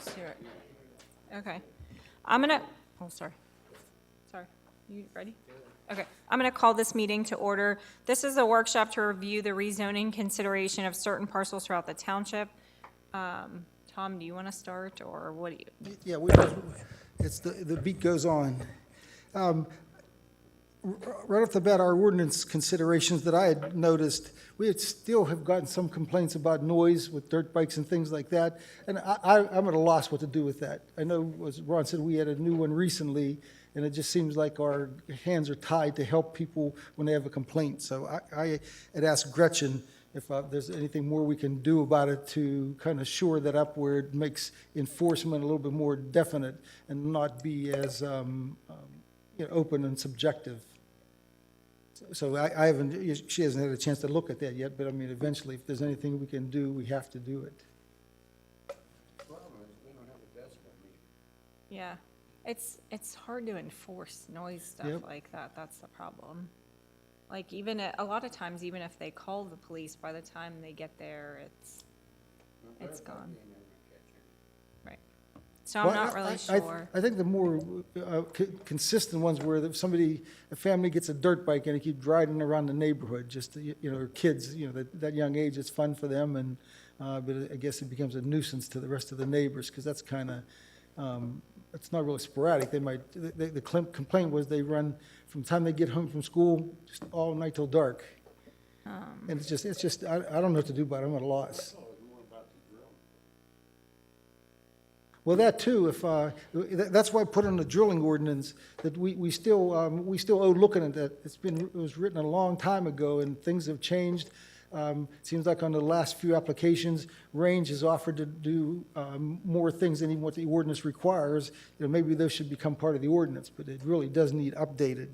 Sure. Okay. I'm gonna, oh, sorry. Sorry. You ready? Okay. I'm gonna call this meeting to order. This is a workshop to review the rezoning consideration of certain parcels throughout the township. Tom, do you want to start, or what do you? Yeah, it's the beat goes on. Right off the bat, our ordinance considerations that I had noticed, we still have gotten some complaints about noise with dirt bikes and things like that, and I'm at a loss what to do with that. I know, as Ron said, we had a new one recently, and it just seems like our hands are tied to help people when they have a complaint. So I had asked Gretchen if there's anything more we can do about it to kind of shore that up where it makes enforcement a little bit more definite and not be as open and subjective. So I haven't, she hasn't had a chance to look at that yet, but I mean, eventually, if there's anything we can do, we have to do it. Yeah, it's hard to enforce noise stuff Yep. like that. That's the problem. Like even a lot of times, even if they call the police, by the time they get there, it's gone. Right. So I'm not really sure. I think the more consistent ones where if a family gets a dirt bike and they keep riding around the neighborhood, just to, or kids, that young age, it's fun for them, and but I guess it becomes a nuisance to the rest of the neighbors because that's kind of. It's not really sporadic. The complaint was they run from the time they get home from school just all night till dark. And it's just, I don't know what to do about it. I'm at a loss. Well, that too, that's why I put in the drilling ordinance that we still owe looking at that. It was written a long time ago and things have changed. Seems like on the last few applications, Range has offered to do more things than even what the ordinance requires. Maybe those should become part of the ordinance, but it really does need updated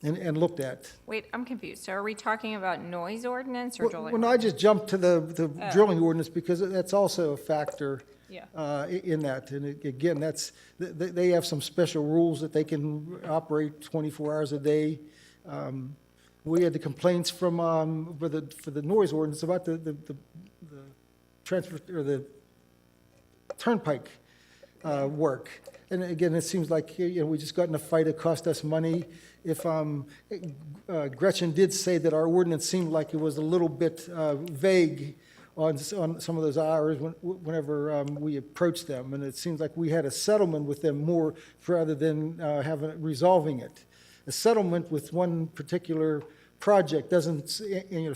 and looked at. Wait, I'm confused. So are we talking about noise ordinance or drilling? Well, no, I just jumped to the drilling ordinance because that's also a factor in that. And again, they have some special rules that they can operate 24 hours a day. We had the complaints from for the noise ordinance about the transfer or the turnpike work, and again, it seems like we just got in a fight. It cost us money. If Gretchen did say that our ordinance seemed like it was a little bit vague on some of those hours whenever we approached them, and it seems like we had a settlement with them more rather than resolving it. A settlement with one particular project doesn't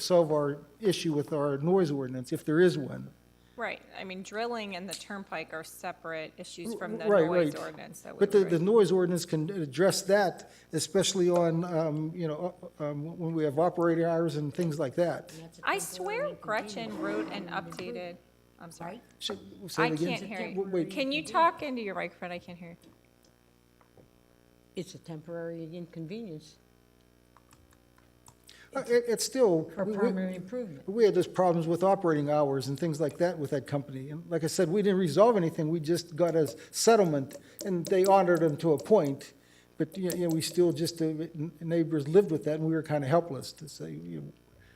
solve our issue with our noise ordinance, if there is one. Right. I mean, drilling and the turnpike are separate issues from the Right, noise right. ordinance that we But the noise ordinance can address that, especially on, when we have operating hours and things like that. I swear Gretchen wrote an updated, I'm sorry. Say I it again? can't hear you. Wait. Can you talk into your microphone? I can't hear you. It's a temporary inconvenience It's still. for permanent improvement. We had those problems with operating hours and things like that with that company. And like I said, we didn't resolve anything. We just got a settlement, and they honored them to a point. But, we still just, neighbors lived with that, and we were kind of helpless to say,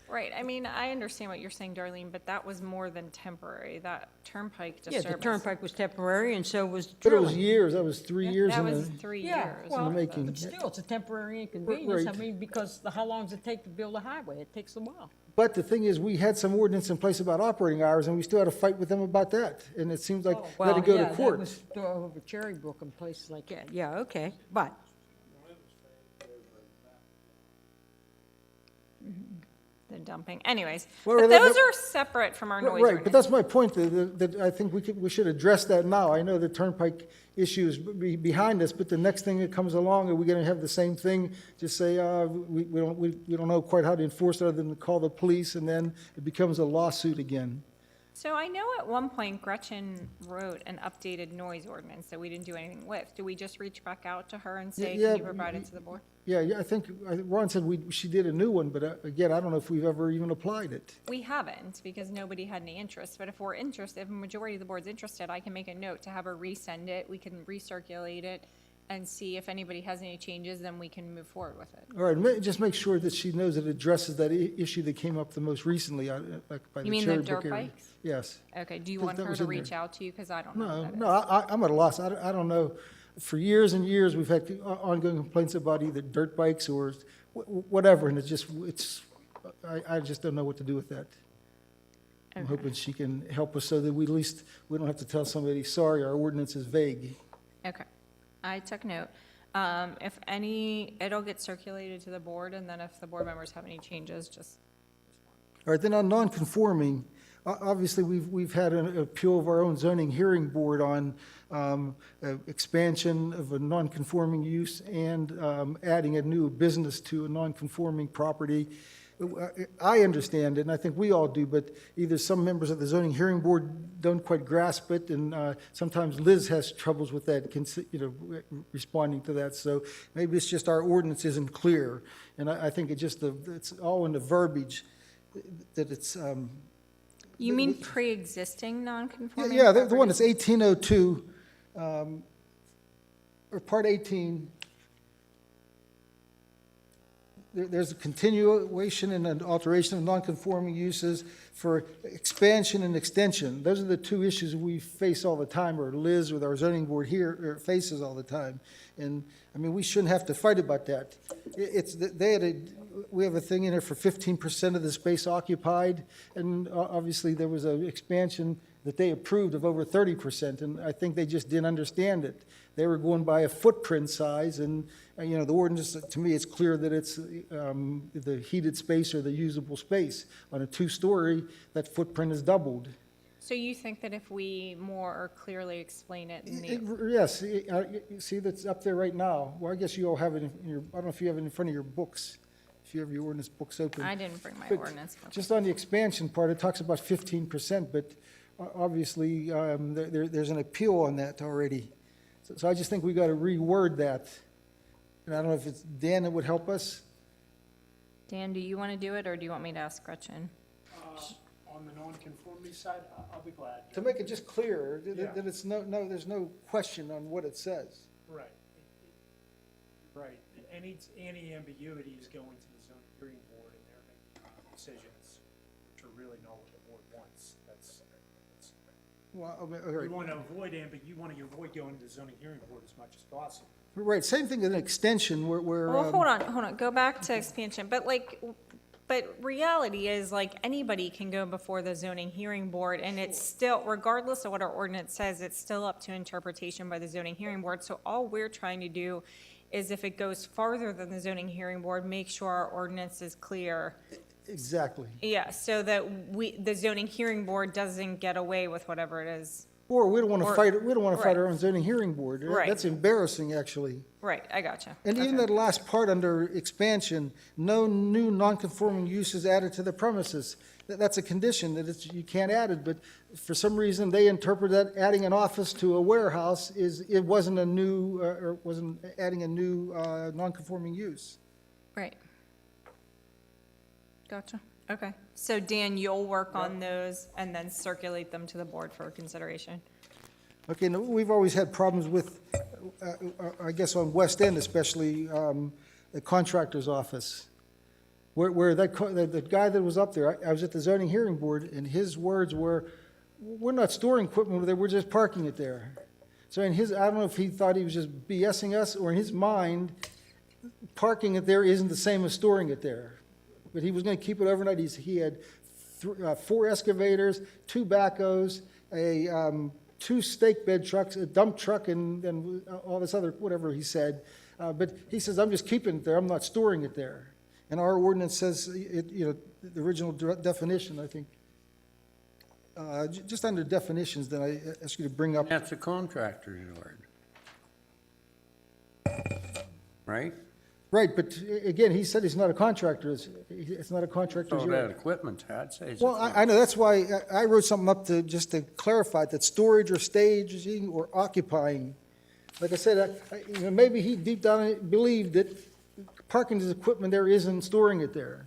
Right. I mean, I understand what you're saying, Darlene, but that was more than temporary. That turnpike Yeah, disturbance. the turnpike was temporary, and so was But it was drilling. years, that was 3 years That in was the, 3 Yeah, years. well, making. but still, it's a temporary inconvenience. I Right. mean, because how long does it take to build a highway? It takes a while. But the thing is, we had some ordinance in place about operating hours, and we still had a fight with them about that. And it seems like we had to go to court. That was over Cherry Brook and places like that. Yeah, okay, but The dumping. Anyways, Well, but that- those are separate from our noise Right, but ordinance. that's my point, that I think we should address that now. I know the turnpike issue is behind us, but the next thing that comes along, are we going to have the same thing? Just say, we don't know quite how to enforce it other than to call the police, and then it becomes a lawsuit again. So I know at one point Gretchen wrote an updated noise ordinance that we didn't do anything with. Do we just reach back out to her and say, Yeah, can you provide it to the board? Yeah, I think Ron said she did a new one, but again, I don't know if we've ever even applied it. We haven't, because nobody had any interest, but if we're interested, if a majority of the board's interested, I can make a note to have her resend it, we can recirculate it, and see if anybody has any changes, then we can move forward with it. All right, just make sure that she knows it addresses that issue that came up the most recently, like by the You mean Cherry the Brook dirt area. bikes? Yes. Okay, do you That- want that her was to in there. reach out to you? Because I don't know No, what that no, I'm at a loss. I don't know. For years and years, we've had ongoing complaints about either dirt bikes or whatever, and I just don't know what to do with that. I'm Okay. hoping she can help us so that we at least, we don't have to tell somebody, sorry, our ordinance is vague. Okay, I took note. If any, it'll get circulated to the board, and then if the board members have any changes, just, All right, then on non-conforming, obviously, we've had an appeal of our own zoning hearing board on expansion of a non-conforming use and adding a new business to a non-conforming property. I understand it, and I think we all do, but either some members of the zoning hearing board don't quite grasp it, and sometimes Liz has troubles with that, responding to that. So maybe it's just our ordinance isn't clear, and I think it's all in the verbiage that it's. you mean pre-existing non-conforming? Yeah, the one properties? that's 1802, or Part 18. There's a continuation and an alteration of non-conforming uses for expansion and extension. Those are the two issues we face all the time, or Liz with our zoning board here faces all the time. And, I mean, we shouldn't have to fight about that. We have a thing in there for 15% of the space occupied, and obviously there was an expansion that they approved of over 30%, and I think they just didn't understand it. They were going by a footprint size, and, the ordinance, to me, it's clear that it's the heated space or the usable space. On a two-story, that footprint is doubled. So you think that if we more clearly explain it in the, Yes, you see, that's up there right now. Well, I guess you all have it in your, I don't know if you have it in front of your books, if you have your ordinance books open. I didn't bring my But ordinance book. Just on the expansion part, it talks about 15%, but obviously, there's an appeal on that already. So I just think we got to reword that. And I don't know if it's Dan that would help us. Dan, do you want to do it, or do you want me to ask Gretchen? On the non-conformity side, I'll be glad. To make it just clear, Yeah. that it's there's no question on what it says. Right. Right. Any ambiguity is going to the zoning hearing board, and they're making decisions, which are really not what the board wants. That's Well, all you right. want to avoid you want to avoid going to the zoning hearing board as much as possible. Right, same thing as an extension where. Well, hold on, go back to expansion, but reality is, like, anybody can go before the zoning hearing board, and it's still, regardless of what our ordinance says, it's still up to interpretation by the zoning hearing board. So all we're trying to do is, if it goes farther than the zoning hearing board, make sure our ordinance is clear. Exactly. Yeah, so that the zoning hearing board doesn't get away with whatever it is. Or we don't want to Or- fight, we don't want to fight right. our own zoning hearing board. Right. That's embarrassing, actually. Right, I gotcha. And even Okay. that last part under expansion, no new non-conforming uses added to the premises. That's a condition, that you can't add it, but for some reason, they interpret that adding an office to a warehouse it wasn't a new, or wasn't adding a new non-conforming use. Right. Gotcha, okay. So Dan, you'll work on those and then circulate them to the board for consideration? Okay, now, we've always had problems with, I guess on West End especially, the contractor's office, where the guy that was up there, I was at the zoning hearing board, and his words were, we're not storing equipment there, we're just parking it there. So I don't know if he thought he was just BSing us, or in his mind, parking it there isn't the same as storing it there. But he was going to keep it overnight. He had 4 excavators, 2 backhoes, 2 stake bed trucks, a dump truck, and all this other, whatever he said. But he says, I'm just keeping it there, I'm not storing it there. And our ordinance says, the original definition, I think, just under definitions, then I ask you to bring up. That's a contractor's yard. Right? Right, but again, he said he's not a contractor. It's not a contractor's So that yard. equipment, I'd say. it's Well, I know, that's why I wrote something up just to clarify that storage or staging or occupying. Like I said, maybe he deep down believed that parking his equipment there isn't storing it there.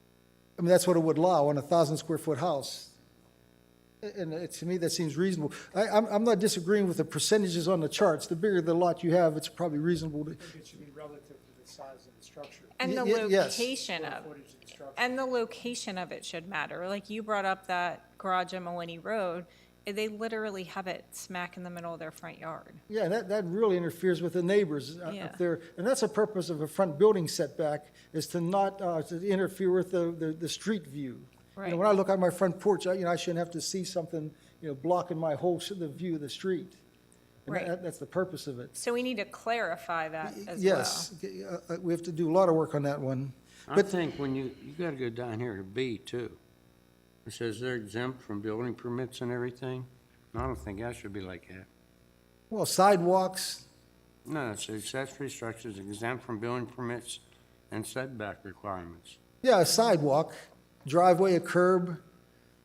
I mean, that's what it would allow on a 1,000-square-foot house. And to me, that seems reasonable. I'm not disagreeing with the percentages on the charts. The bigger the lot you have, it's probably reasonable to, I think it should be relative to the size of the structure. And the Yes. location Square of, footage of the structure. and the location of it should matter. Like you brought up that garage on Maloney Road, they literally have it smack in the middle of their front yard. yeah, that really interferes with the neighbors Yeah. up there. And that's the purpose of a front building setback, is to not, to interfere with the street view. You know, Right. when I look out my front porch, I shouldn't have to see something, blocking my the view of the street. And Right. that's the purpose of it. So we need to clarify that as well. Yes, we have to do a lot of work on that one. I think when you gotta go down here to B too. It says they're exempt from building permits and everything. I don't think that should be like that. Well, sidewalks, No, it says accessory structures exempt from building permits and setback requirements. yeah, a sidewalk, driveway, a curb,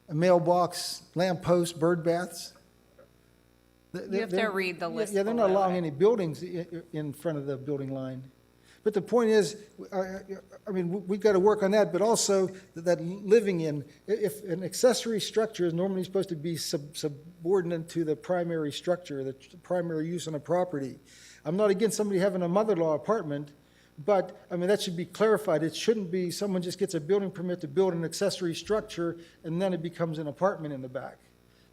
a mailbox, lamp post, bird baths. You have to read the list Yeah, they're not below allowing it. any buildings in front of the building line. But the point is, I mean, we've got to work on that, but also that living in, if an accessory structure is normally supposed to be subordinate to the primary structure, the primary use on a property. I'm not against somebody having a mother-in-law apartment, but, I mean, that should be clarified. It shouldn't be someone just gets a building permit to build an accessory structure, and then it becomes an apartment in the back.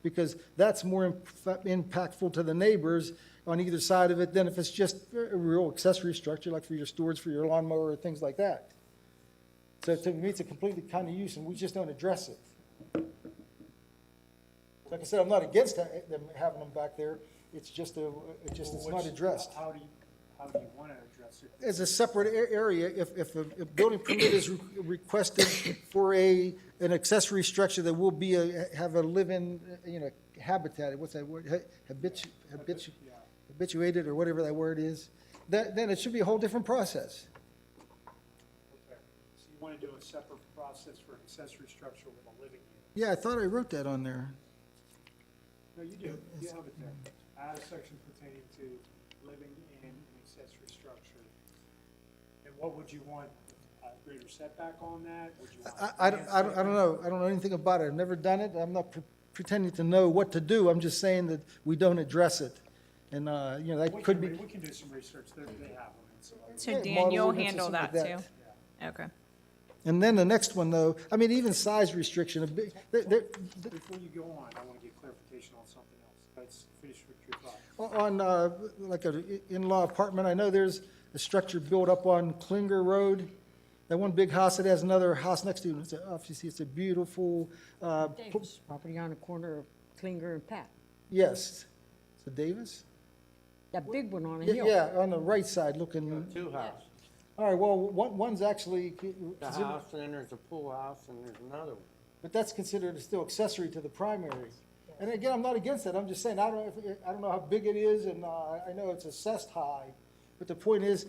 Because that's more impactful to the neighbors on either side of it than if it's just a real accessory structure, like for your storage, for your lawnmower, or things like that. So to me, it's a completely kind of use, and we just don't address it. Like I said, I'm not against them having them back there. It's just it's not addressed. How do you want to address it? As a separate area, if a building permit is requested for an accessory structure that will be have a live-in, habitat, what's that word? Habituated, or whatever that word is, then it should be a whole different process. Okay. So you want to do a separate process for an accessory structure with a living unit? Yeah, I thought I wrote that on there. No, you do. You have it there. Add a section pertaining to living in an accessory structure. And what would you want? A greater setback on that? Would you want? I don't know. I don't know anything about it. I've never done it. I'm not pretending to know what to do. I'm just saying that we don't address it. And, that could be. We can do some research. They have them. So Yeah, Dan, model you'll ordinances, handle something that like too? that. Okay. And then the next one, though, I mean, even size restriction, Before you go on, I want to get clarification on something else. Let's finish with your thought. on, like an in-law apartment, I know there's a structure built up on Klinger Road. That one big house that has another house next to it. Obviously, it's a beautiful, Davis, property on the corner of Klinger and Pat. yes. Is it Davis? That big one on a Yeah, hill. yeah, on the right side looking, Two houses. all right, well, one's actually, The house, and then there's a pool house, and there's another one. but that's considered still accessory to the primary. And again, I'm not against that, I'm just saying, I don't know how big it is, and I know it's assessed high, but the point is,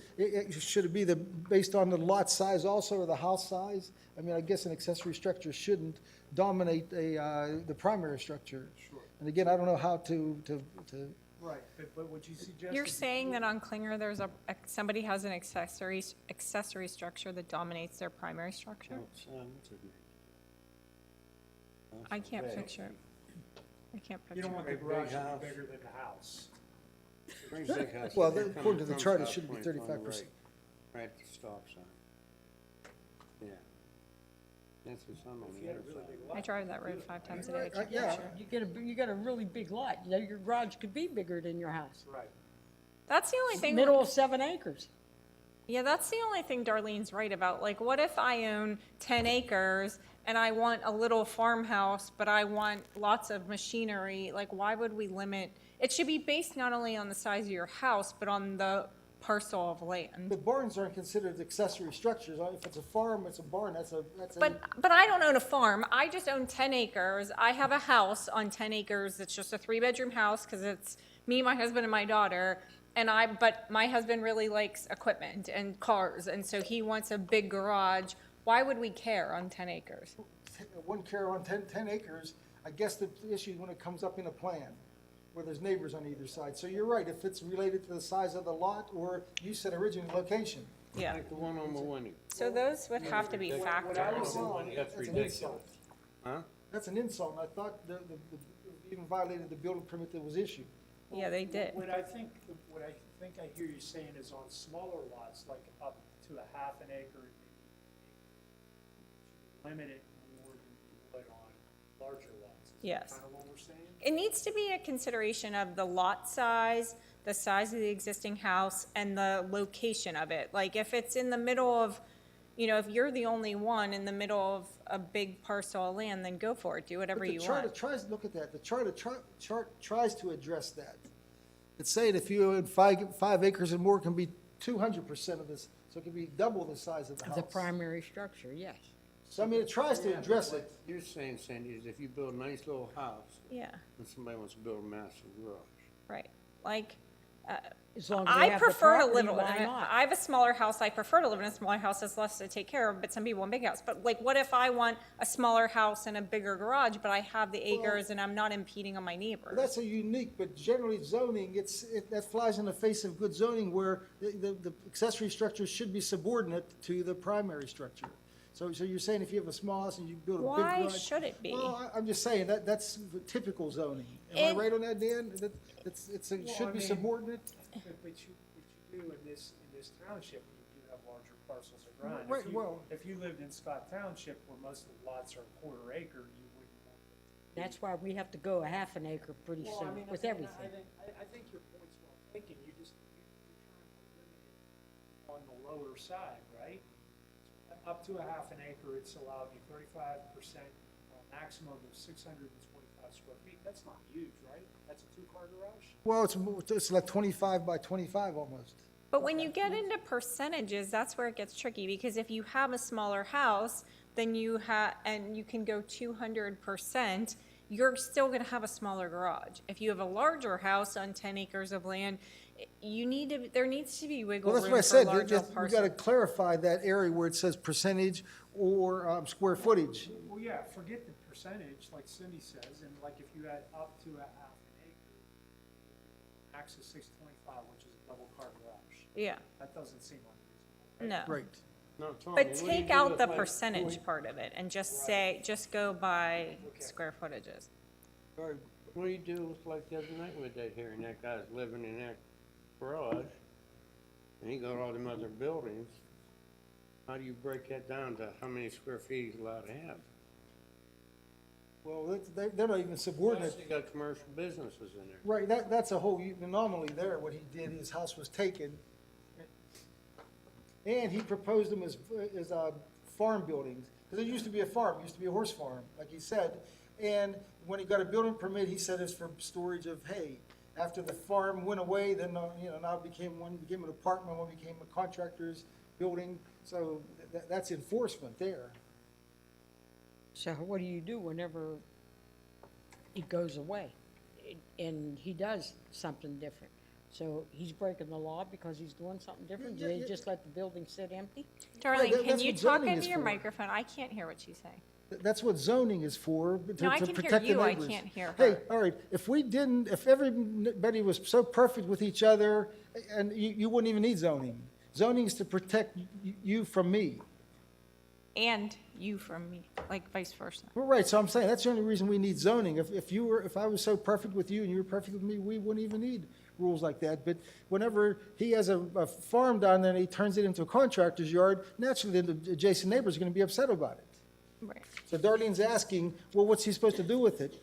should it be based on the lot size also, or the house size? I mean, I guess an accessory structure shouldn't dominate the primary structure. Sure. And again, I don't know how to Right, but would you suggest? You're that- saying that on Klinger, somebody has an accessory structure that dominates their primary structure? What's his name? I can't picture it. I can't You picture don't it. want the Big garage to house. be bigger than the house. Pretty big house. Well, They're according to the coming chart, from it should be South Point on the 35%. right at the stop sign. Yeah. That's what's on If the you had a other really side. big I lot. drive that road 5 times a day. I can't yeah. picture it. You got a really big lot. Your garage could be bigger than your house. Right. That's the only thing. Middle of 7 acres. Yeah, that's the only thing Darlene's right about. Like, what if I own 10 acres and I want a little farmhouse, but I want lots of machinery? Like, why would we limit? It should be based not only on the size of your house, but on the parcel of land. But barns aren't considered accessory structures. If it's a farm, it's a barn, that's a. But I don't own a farm. I just own 10 acres. I have a house on 10 acres. It's just a 3-bedroom house because it's me, my husband, and my daughter. But my husband really likes equipment and cars, and so he wants a big garage. Why would we care on 10 acres? One care on 10 acres, I guess the issue is when it comes up in a plan. where there's neighbors on either side. So you're right, if it's related to the size of the lot, or you said original location. Yeah, Like the one on Millennium. so those would have to be What I factored. was saying, That's that's an ridiculous. insult. Huh? That's an insult, and I thought the even violated the building permit that was issued. Yeah, they did. What I think I hear you saying is on smaller lots, like up to a half an acre, limit it more than you would on larger lots. Is that Yes. kind of what we're saying? It needs to be a consideration of the lot size, the size of the existing house, and the location of it. Like, if it's in the middle of, you know, if you're the only one in the middle of a big parcel of land, then go for it, do whatever But you the charter want. tries, look at that, the charter tries to address that. It's saying if you had 5 acres and more, it can be 200% of this, so it can be double the size of the house. The primary structure, yes. So I mean, it tries to address it. You're saying, Sandy, is if you build a nice little house, Yeah, and somebody wants to build a massive garage. right. Like, As long as they I have the prefer to live, property, why not? I have a smaller house, I prefer to live in a smaller house, it's less to take care of, but some people want a big house. But like, what if I want a smaller house and a bigger garage, but I have the acres and I'm not impeding on my neighbors? That's a unique, but generally zoning, that flies in the face of good zoning where the accessory structure should be subordinate to the primary structure. So you're saying if you have a small house and you build a big Why garage? should it be? Well, I'm just saying, that's typical zoning. Am It- I right on that, Dan? That it Well, should I be mean- subordinate? But you do in this township, you do have larger parcels of ground. Right, well- If you lived in Scott Township, where most of the lots are a quarter acre, you wouldn't want to. That's why we have to go a half an acre pretty Well, I soon mean, with I everything. think your point's well taken, you're trying to limit it on the lower side, right? Up to a half an acre, it's allowed you 35%, a maximum of 625 square feet, that's not huge, right? That's a two-car garage? Well, it's like 25 by 25 almost. But when you get into percentages, that's where it gets tricky, because if you have a smaller house, then and you can go 200%, you're still gonna have a smaller garage. If you have a larger house on 10 acres of land, there needs to be wiggle Well, room that's what I for said, larger we parcels. gotta clarify that area where it says percentage or square footage. Well, yeah, forget the percentage, like Cindy says, and like if you had up to a half an acre, max is 625, which is a double-car garage. Yeah, That doesn't seem unreasonable. no. Right. No, Tony, But what do you take do out with the like- percentage part of it and just go by square footages. Or what do you do with like the other night with that here, and that guy's living in that garage, and he got all them other buildings? How do you break that down to how many square feet he's allowed to have? Well, they're not even subordinate. Plus, you got commercial businesses in there. Right, that's a whole anomaly there, what he did, his house was taken. And he proposed them as farm buildings, because it used to be a farm, it used to be a horse farm, like he said. And when he got a building permit, he said it's for storage of hay. After the farm went away, then, now it became an apartment, one became a contractor's building, so that's enforcement there. So what do you do whenever it goes away and he does something different? So he's breaking the law because he's doing something different? Do Yeah, they yeah. just let the building sit empty? Darling, that- can that's you what talk zoning into is your for. microphone? I can't hear what she's saying. That's what zoning is for, No, I to can hear protect the you, I neighbors. can't hear Hey, her. all right, if everybody was so perfect with each other, and you wouldn't even need zoning. Zoning is to protect you from me. And you from me, like vice versa. Well, right, so I'm saying, that's the only reason we need zoning. If I was so perfect with you and you were perfect with me, we wouldn't even need rules like that. But whenever he has a farm down there and he turns it into a contractor's yard, naturally the adjacent neighbors are gonna be upset about it. Right. So Darlene's asking, well, what's he supposed to do with it?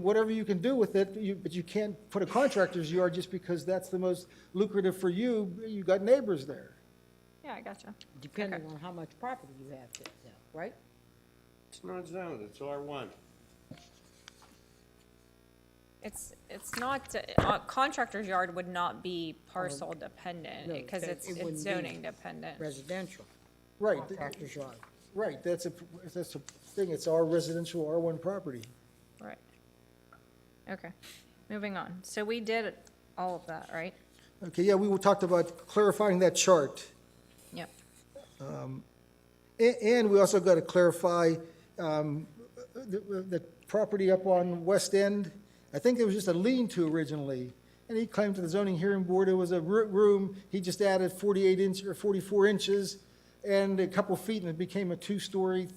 Whatever you can do with it, but you can't put a contractor's yard just because that's the most lucrative for you. You got neighbors there. Yeah, I gotcha. Depending on how much property you have to sell, right? It's not zoned, it's R1. It's not, contractor's yard would not be parcel dependent, No, because it it's wouldn't be zoning dependent. Residential, Right, contractor's yard. right, that's a thing, it's our residential R1 property. Right. Okay, moving on. So we did all of that, right? Okay, yeah, we talked about clarifying that chart. Yep. And we also got to clarify the property up on West End, I think it was just a lean-to originally, and he claimed to the zoning hearing board it was a room, he just added 48 inch, or 44 inches, and a couple feet, and it became a two-story,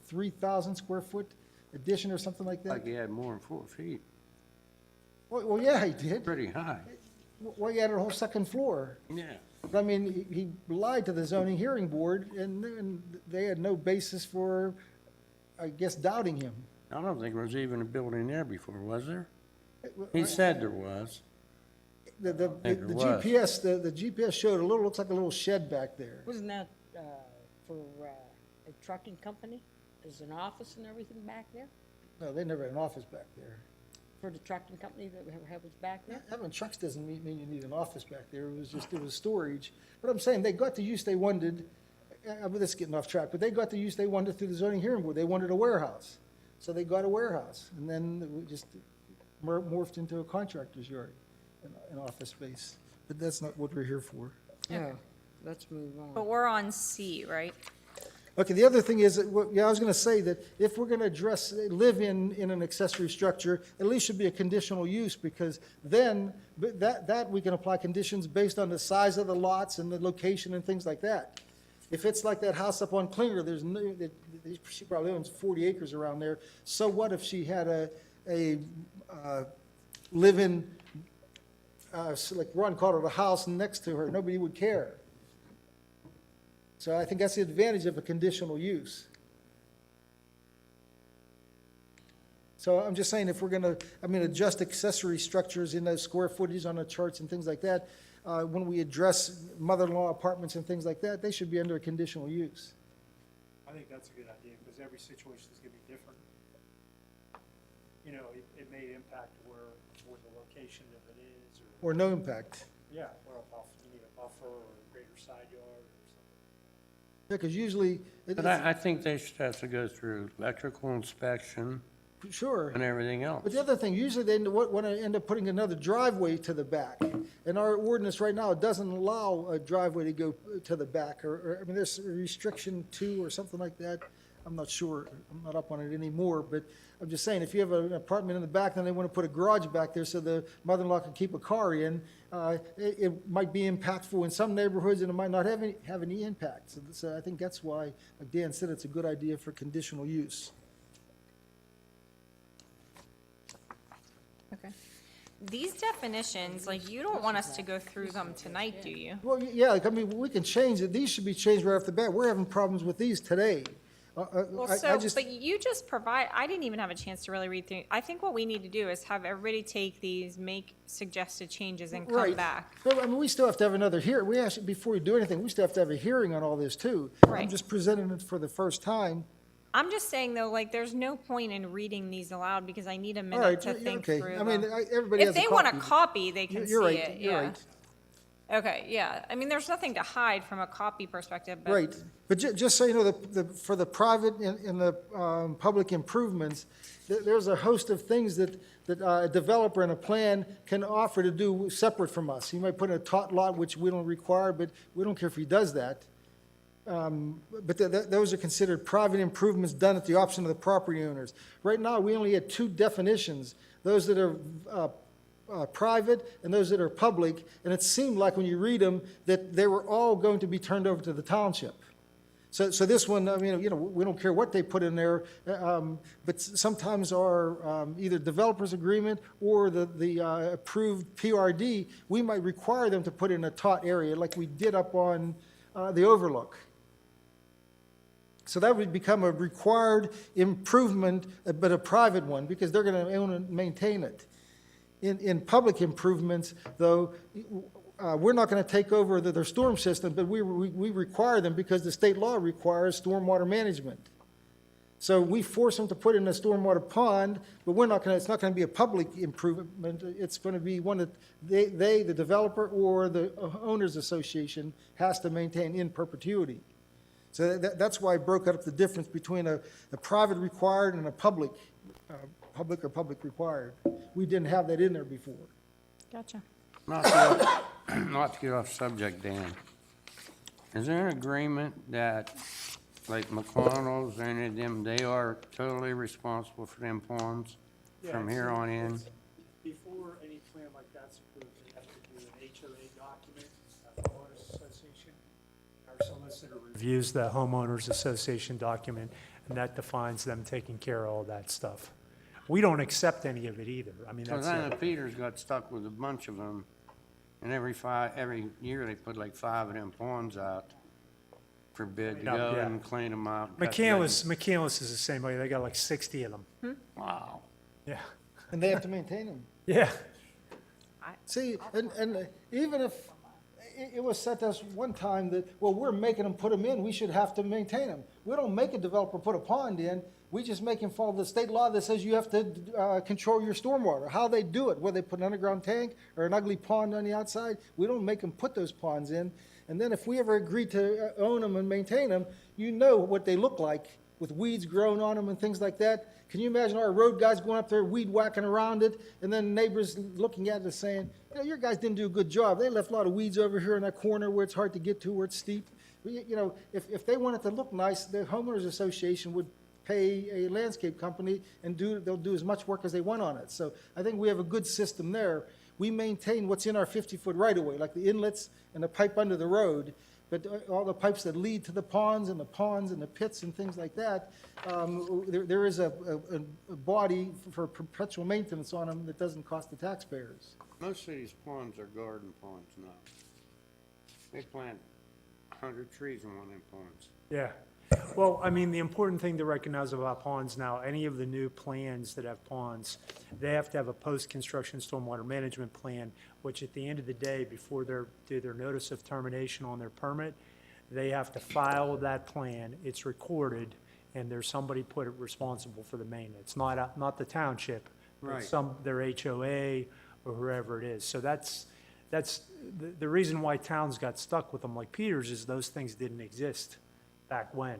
3,000 square foot addition or something like that? Like he had more than 4 feet, Well, yeah, he did. pretty high. Well, he added a whole second floor. Yeah. But I mean, he lied to the zoning hearing board, and they had no basis for, I guess, doubting him. I don't think there was even a building there before, was there? He said there was. The think there was. GPS, the GPS showed looks like a little shed back there. Wasn't that for a trucking company? There's an office and everything back there? No, they never had an office back there. For the trucking company that was back there? Having trucks doesn't mean you need an office back there. It was storage. But I'm saying they got the use they wanted. This is getting off track, but they got the use they wanted through the zoning hearing board. They wanted a warehouse. So they got a warehouse, and then it just morphed into a contractor's yard, an office space. But that's not what we're here for. Yeah, let's move on. But we're on C, right? Okay, the other thing is, I was gonna say that if we're gonna address, live in an accessory structure, at least should be a conditional use, because then, that we can apply conditions based on the size of the lots and the location and things like that. If it's like that house up on Klinger, she probably owns 40 acres around there, so what if she had a live-in, like Ron called it, a house next to her, nobody would care. So I think that's the advantage of a conditional use. So I'm just saying, if we're gonna, adjust accessory structures in those square footage on the charts and things like that, when we address mother-in-law apartments and things like that, they should be under a conditional use. I think that's a good idea, because every situation is gonna be different. You know, it may impact where the location of it is, or, Or no impact. yeah, or you need a buffer or a greater side yard or something. Yeah, because usually, But I think they should have to go through electrical inspection sure. and everything else. But the other thing, usually they want to end up putting another driveway to the back. And our ordinance right now doesn't allow a driveway to go to the back, there's a restriction 2 or something like that. I'm not sure, I'm not up on it anymore, but I'm just saying, if you have an apartment in the back, then they want to put a garage back there so the mother-in-law can keep a car in, it might be impactful in some neighborhoods, and it might not have any impact. So I think that's why, like Dan said, it's a good idea for conditional use. Okay. These definitions, like, you don't want us to go through them tonight, do you? Well, yeah, we can change it. These should be changed right off the bat. We're having problems with these today. Well, but you just I didn't even have a chance to really read through. I think what we need to do is have everybody take these, make suggested changes, and come Right. back. But, we still have to have another hearing. We actually, before we do anything, we still have to have a hearing on all this, too. I'm Right. just presenting it for the first time. I'm just saying, though, like, there's no point in reading these aloud, because I need a All minute right, to think okay. through I mean, them. everybody If has a they want a copy. copy, they can You're see right, it, you're yeah. right. Okay, yeah, I mean, there's nothing to hide from a copy perspective, but. Right, but just so you know, for the private and the public improvements, there's a host of things that a developer in a plan can offer to do separate from us. He might put in a tot lot, which we don't require, but we don't care if he does that. But those are considered private improvements done at the option of the property owners. Right now, we only had 2 definitions, those that are private and those that are public, and it seemed like when you read them that they were all going to be turned over to the township. So this one, we don't care what they put in there, but sometimes our either developer's agreement or the approved PRD, we might require them to put in a tot area like we did up on the overlook. So that would become a required improvement, but a private one, because they're going to own and maintain it. In public improvements, though, we're not going to take over their storm system, but we require them because the state law requires stormwater management. So we force them to put in a stormwater pond, but it's not going to be a public improvement. It's going to be one that the developer or the owners association has to maintain in perpetuity. So that's why I broke up the difference between a private required and a public required. We didn't have that in there before. Gotcha. Not to get off subject, Dan. Is there an agreement that, like McConnell's or any of them, they are totally responsible for them ponds from here on in? before any plan like that's approved, they have to do an HOA document, a homeowners association. Our solicitor reviews the homeowners association document, and that defines them taking care of all that stuff. We don't accept any of it either. I mean, So that's then it. the Peters got stuck with a bunch of them, and every year they put like 5 of them ponds out for bid to Clean up, go yeah. and clean them out. cut McCandless is the same way. They got like 60 of them. them. Wow. Yeah. And they have to maintain them. Yeah. See, and even if, it was said to us one time that, well, we're making them put them in, we should have to maintain them. We don't make a developer put a pond in, we just make him follow the state law that says you have to control your stormwater. How they do it, whether they put an underground tank or an ugly pond on the outside, we don't make them put those ponds in. And then if we ever agree to own them and maintain them, you know what they look like with weeds growing on them and things like that. Can you imagine our road guys going up there weed whacking around it, and then neighbors looking at it and saying, you know, your guys didn't do a good job. They left a lot of weeds over here in that corner where it's hard to get to, where it's steep. You know, if they want it to look nice, the homeowners association would pay a landscape company and they'll do as much work as they want on it. So I think we have a good system there. We maintain what's in our 50-foot right-of-way, like the inlets and the pipe under the road. But all the pipes that lead to the ponds and the pits and things like that, there is a body for perpetual maintenance on them that doesn't cost the taxpayers. Most of these ponds are garden ponds now. They plant 100 trees in one of them ponds. Yeah. Well, I mean, the important thing to recognize about ponds now, any of the new plans that have ponds, they have to have a post-construction stormwater management plan, which at the end of the day, before they do their notice of termination on their permit, they have to file that plan, it's recorded, and there's somebody put it responsible for the maintenance, not the township, Right. but their HOA or whoever it is. So that's the reason why towns got stuck with them like Peters is those things didn't exist back when.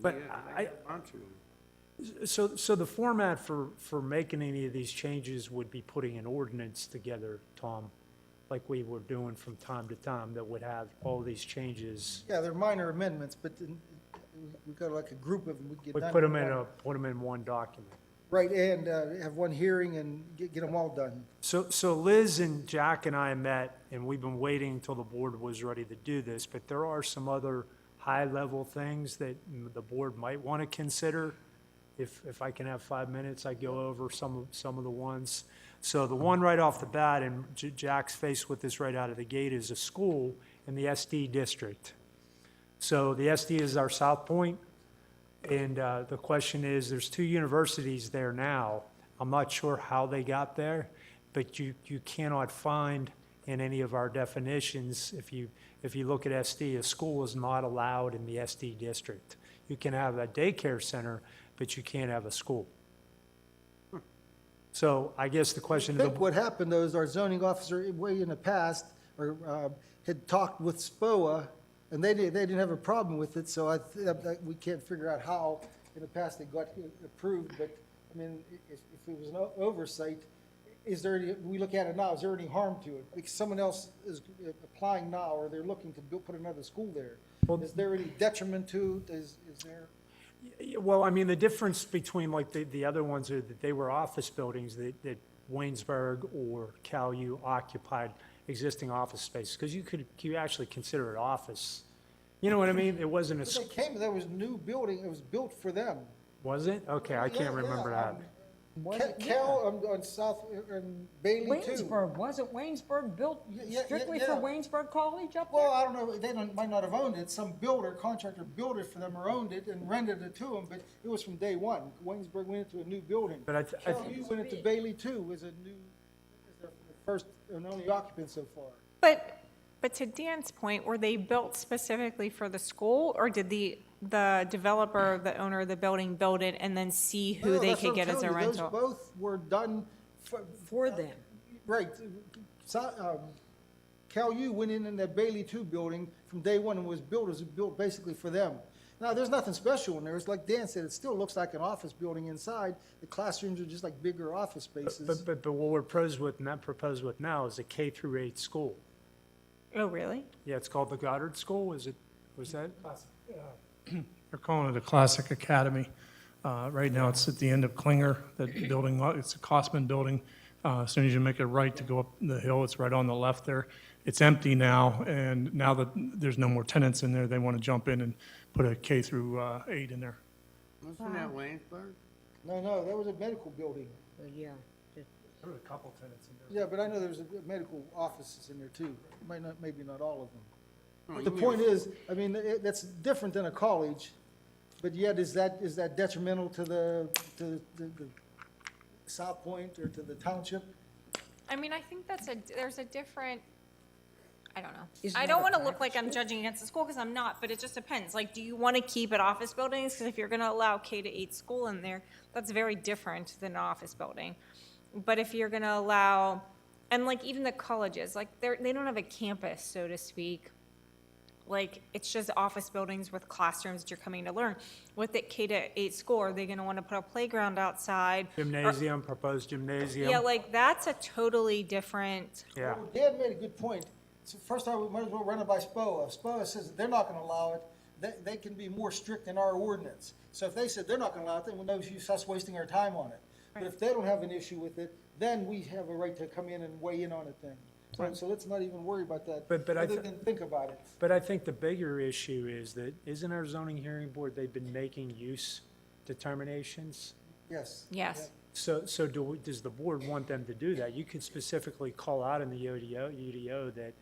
But Yeah, they got a bunch of them. So the format for making any of these changes would be putting an ordinance together, Tom, like we were doing from time to time, that would have all these changes. Yeah, they're minor amendments, but we've got like a group of them we get We done. put them in one document. Right, and have one hearing and get them all done. So Liz and Jack and I met, and we've been waiting until the board was ready to do this, but there are some other high-level things that the board might want to consider. If I can have 5 minutes, I go over some of the ones. So the one right off the bat, and Jack's faced with this right out of the gate, is a school in the SD district. So the SD is our South Point, and the question is, there's 2 universities there now. I'm not sure how they got there, but you cannot find in any of our definitions, if you look at SD, a school is not allowed in the SD district. You can have a daycare center, but you can't have a school. So I guess the question I of think the, what happened though is our zoning officer way in the past had talked with SPOA, and they didn't have a problem with it, so we can't figure out how in the past it got approved, but I mean, if it was an oversight, is there any, we look at it now, is there any harm to it? Because someone else is applying now, or they're looking to put another school there. Well- Is there any detriment to it? Is there? well, I mean, the difference between like the other ones are that they were office buildings that Waynesburg or Cal U occupied existing office space, because you actually consider it office. You know what I mean? It wasn't But they came, there was a new building, it was built for them. was it? Okay, I can't Yeah, remember yeah, that. Cal on South, and Bailey too. Waynesburg, wasn't Waynesburg built Yeah, strictly for yeah. Waynesburg College up there? Well, I don't know, they might not have owned it, some builder, contractor built it for them or owned it and rented it to them, but it was from day one. Waynesburg went into a new building. But I Cal U went into Bailey too, was a new, was their first and only occupant so far. But to Dan's point, were they built specifically for the school, or did the developer, the owner of the building, build it and then see who No, they that's could what get I'm as a telling you, those rental? both were done For them. right. Cal U went in that Bailey 2 building from day one and was built basically for them. Now, there's nothing special in there. It's like Dan said, it still looks like an office building inside. The classrooms are just like bigger office spaces. But what we're proposed with now is a K through 8 school. Oh, really? Yeah, it's called the Goddard School, was that? They're calling it a classic academy. Right now, it's at the end of Klinger, that building, it's a Cosman building. As soon as you make a right to go up the hill, it's right on the left there. It's empty now, and now that there's no more tenants in there, they want to jump in and put a K through 8 in there. Wasn't that Waynesburg? No, that was a medical building. But yeah, There were a couple tenants in there. Yeah, but I know there's medical offices in there too. Might not, maybe not all of them. Oh, But the you mean- point is, I mean, that's different than a college, but yet is that detrimental to the South Point or to the township? I mean, I think there's a different, I don't know. Isn't I that don't a want to look private like I'm judging against the school, because I'm not, but it just depends. Like, do you want to keep it office buildings? Because if you're going to allow K-8 school in there, that's very different than an office building. But if you're going to allow, and like even the colleges, like they don't have a campus, so to speak. Like, it's just office buildings with classrooms that you're coming to learn. With the K-8 school, are they going to want to put a playground outside? Gymnasium, proposed gymnasium. Yeah, like, that's a totally different, Yeah. Well, Dan made a good point. So first of all, we might as well run it by SPOA. SPOA says that they're not gonna allow it. They can be more strict than our ordinance. So if they said they're not gonna allow it, then no use us wasting our time on it. But if they don't have an issue with it, then we have a right to come in and weigh in on it then. So let's not even worry about that, But I other th- than think about it. But I think the bigger issue is that, isn't our zoning hearing board, they've been making use determinations? Yes. yes. So does the board want them to do that? You could specifically call out in the UDO that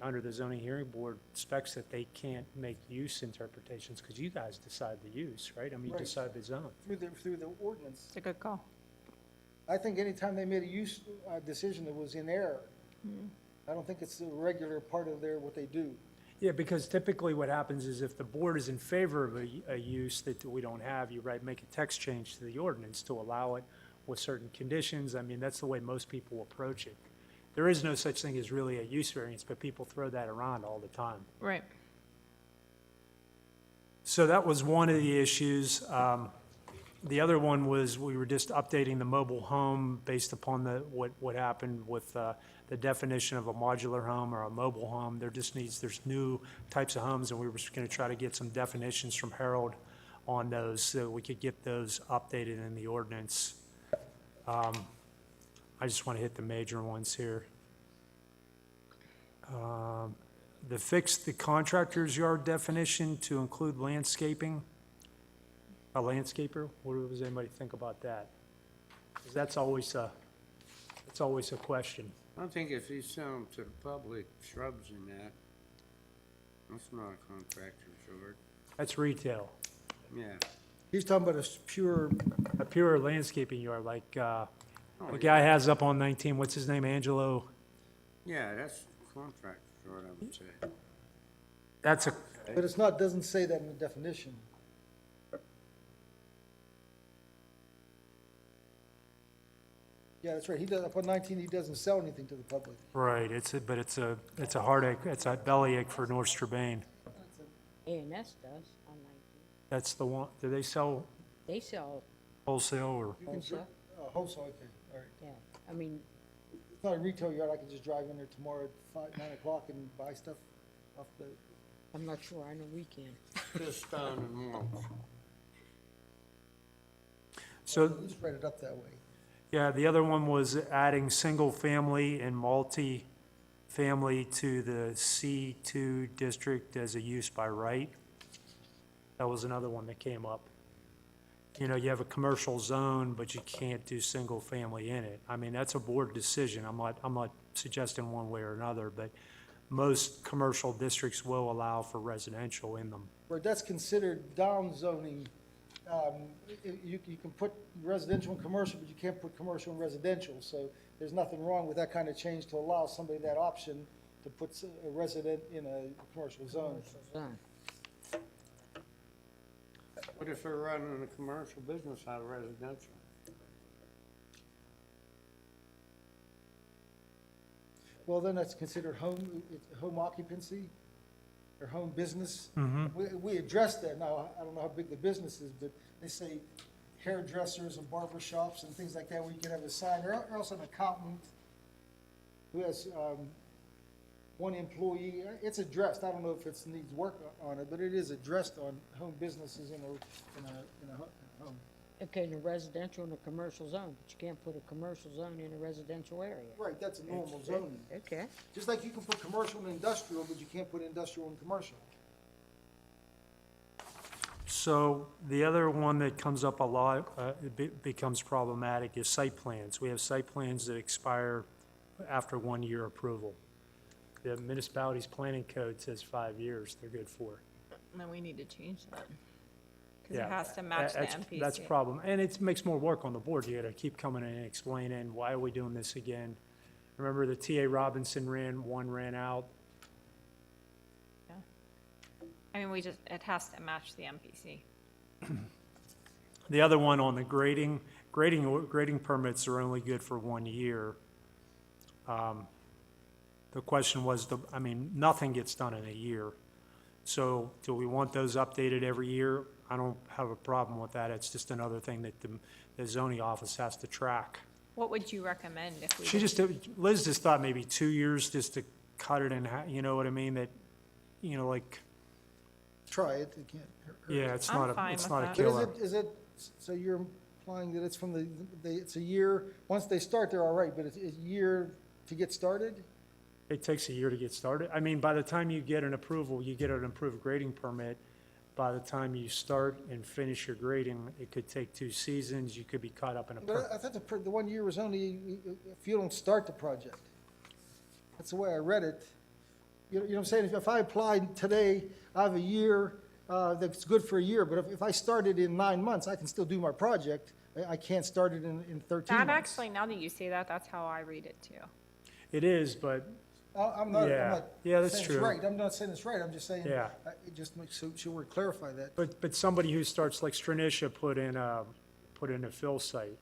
under the zoning hearing board specs that they can't make use interpretations, because you guys decide the use, right? I mean, you Right. decide the zone. Through the ordinance. It's a good call. I think anytime they made a use decision that was in error, I don't think it's a regular part of what they do. Yeah, because typically what happens is if the board is in favor of a use that we don't have, you make a text change to the ordinance to allow it with certain conditions. I mean, that's the way most people approach it. There is no such thing as really a use variance, but people throw that around all the time. Right. So that was one of the issues. The other one was we were just updating the mobile home based upon what happened with the definition of a modular home or a mobile home. There's new types of homes, and we were just going to try to get some definitions from Harold on those so we could get those updated in the ordinance. I just want to hit the major ones here. Fix the contractor's yard definition to include landscaping. A landscaper, what does anybody think about that? 'Cause that's always a question. I think if he's selling to the public shrubs and that's not a contractor's yard. That's retail. Yeah. He's talking about A pure landscaping yard, like Oh, the yeah. guy has up on 19, what's his name, Angelo? Yeah, that's contractor's yard, I would say. That's a, but it's not, doesn't say that in the definition. Yeah, that's right. He does, up on 19, he doesn't sell anything to the public. right, but it's a heartache, it's a bellyache for North Strabane. A&S does on 19. That's the one, do they sell They sell wholesale or? You can, wholesale, wholesale, okay, all right. yeah. I mean, It's not a retail yard. I can just drive in there tomorrow at 9 o'clock and buy stuff off the, I'm not sure, I know we can. Just stone and mulch. So, spread it up that way. yeah, the other one was adding single-family and multi-family to the C2 district as a use by right. That was another one that came up. You know, you have a commercial zone, but you can't do single-family in it. I mean, that's a board decision. I'm not suggesting one way or another, but most commercial districts will allow for residential in them. Where that's considered down zoning, you can put residential and commercial, but you can't put commercial and residential. So there's nothing wrong with that kind of change to allow somebody that option to put a resident in a commercial zone. Zone. What if they're running a commercial business out of residential? Well, then that's considered home occupancy or home business. We addressed that. Now, I don't know how big the business is, but they say hairdressers and barber shops and things like that, where you can have a sign, or else an accountant who has one employee. It's addressed. I don't know if it needs work on it, but it is addressed on home businesses in a Okay, in a residential and a commercial zone, but you can't put a commercial zone in a residential area. Right, that's a normal zoning. Okay. Just like you can put commercial and industrial, but you can't put industrial and commercial. So the other one that comes up a lot, becomes problematic is site plans. We have site plans that expire after 1 year approval. The municipality's planning code says 5 years they're good for. Then we need to change that. Because it Yeah, has to match the MPC. That's a problem, and it makes more work on the board. You gotta keep coming in and explaining, why are we doing this again? Remember the T.A. Robinson ran out? I mean, it has to match the MPC. The other one on the grading permits are only good for 1 year. The question was, nothing gets done in a year. So do we want those updated every year? I don't have a problem with that. It's just another thing that the zoning office has to track. What would you recommend if we? Liz just thought maybe 2 years just to cut it in half, you know what I mean? That, like, Try it, it can't hurt. yeah, it's I'm not fine a, it's with not a that. But killer. is it, so you're implying that it's from it's a year, once they start, they're all right, but it's a year to get started? It takes a year to get started. I mean, by the time you get an approval, you get an approved grading permit. By the time you start and finish your grading, it could take 2 seasons. You could be caught up in a. But I thought the 1 year was only if you don't start the project. That's the way I read it. You know what I'm saying? If I applied today, I have a year, that's good for a year, but if I started in 9 months, I can still do my project. I can't start it in 13 That months. actually, now that you say that, that's how I read it too. It is, but I'm not Yeah, that's saying true. it's right. I'm not saying it's right. I'm just saying, Yeah. it just makes, so we clarify that. But somebody who starts like Stranisha put in a fill site.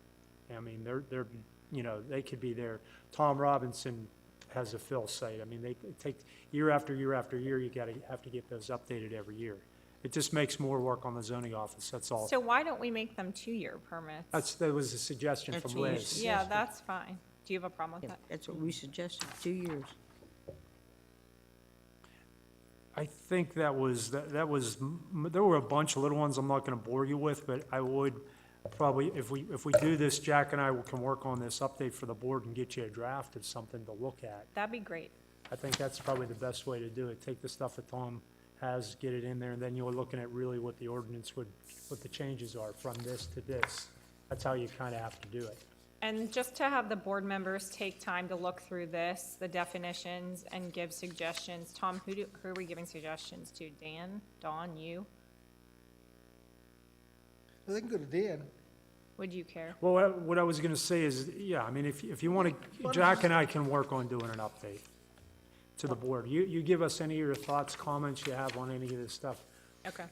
I mean, they're they could be there. Tom Robinson has a fill site. I mean, they take year after year after year. You have to get those updated every year. It just makes more work on the zoning office. That's all. So why don't we make them 2-year permits? That was a suggestion That's from what you Liz. said. Yeah, that's fine. Do you have a problem with Yeah, that? that's what we suggested, 2 years. I think there were a bunch of little ones I'm not gonna bore you with, but I would probably, if we do this, Jack and I can work on this update for the board and get you a draft of something to look at. That'd be great. I think that's probably the best way to do it. Take the stuff that Tom has, get it in there, and then you're looking at really what the ordinance what the changes are from this to this. That's how you kinda have to do it. And just to have the board members take time to look through this, the definitions, and give suggestions. Tom, who are we giving suggestions to? Dan, Dawn, you? Well, they can go to Dan. Would you care? Well, what I was gonna say is, yeah, I mean, if you wanna, Jack and I can work on doing an update to the board. You give us any of your thoughts, comments you have on any of this stuff. Okay.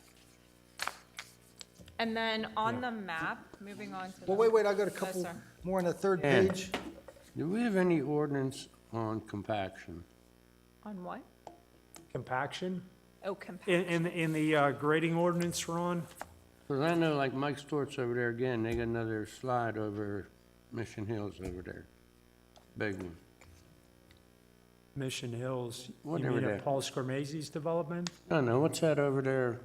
And then on the map, moving on to the. Well, wait, I got a Yes, couple sir. more on the third Yeah. page. Do we have any ordinance on compaction? On what? Compaction, Oh, compact. in the grading ordinance, Ron? Because I know like Mike Stort's over there again, they got another slide over Mission Hills over there. Big one. Mission Hills, you Whatever mean that- at Paul Scormese's development? I don't know, what's that over there?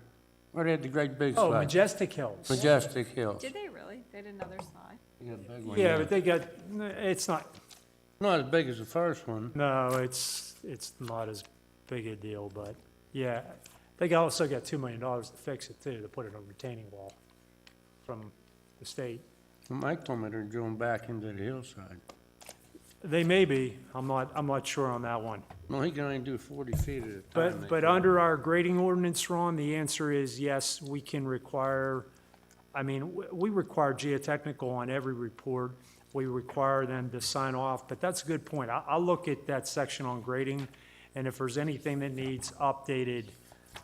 Where they had the great big Oh, slide? Majestic Hills. Majestic Hills. Did they really? They did another slide? They got a big one Yeah, there. but they got, it's not, Not as big as the first one. no, it's not as big a deal, but, yeah. They also got $2 million to fix it too, to put it on retaining wall from the state. Mike told me they're going back into the hillside. They may be, I'm not sure on that one. No, he can only do 40 feet at a time. But under our grading ordinance, Ron, the answer is yes, we can require, I mean, we require geotechnical on every report. We require them to sign off, but that's a good point. I'll look at that section on grading, and if there's anything that needs updated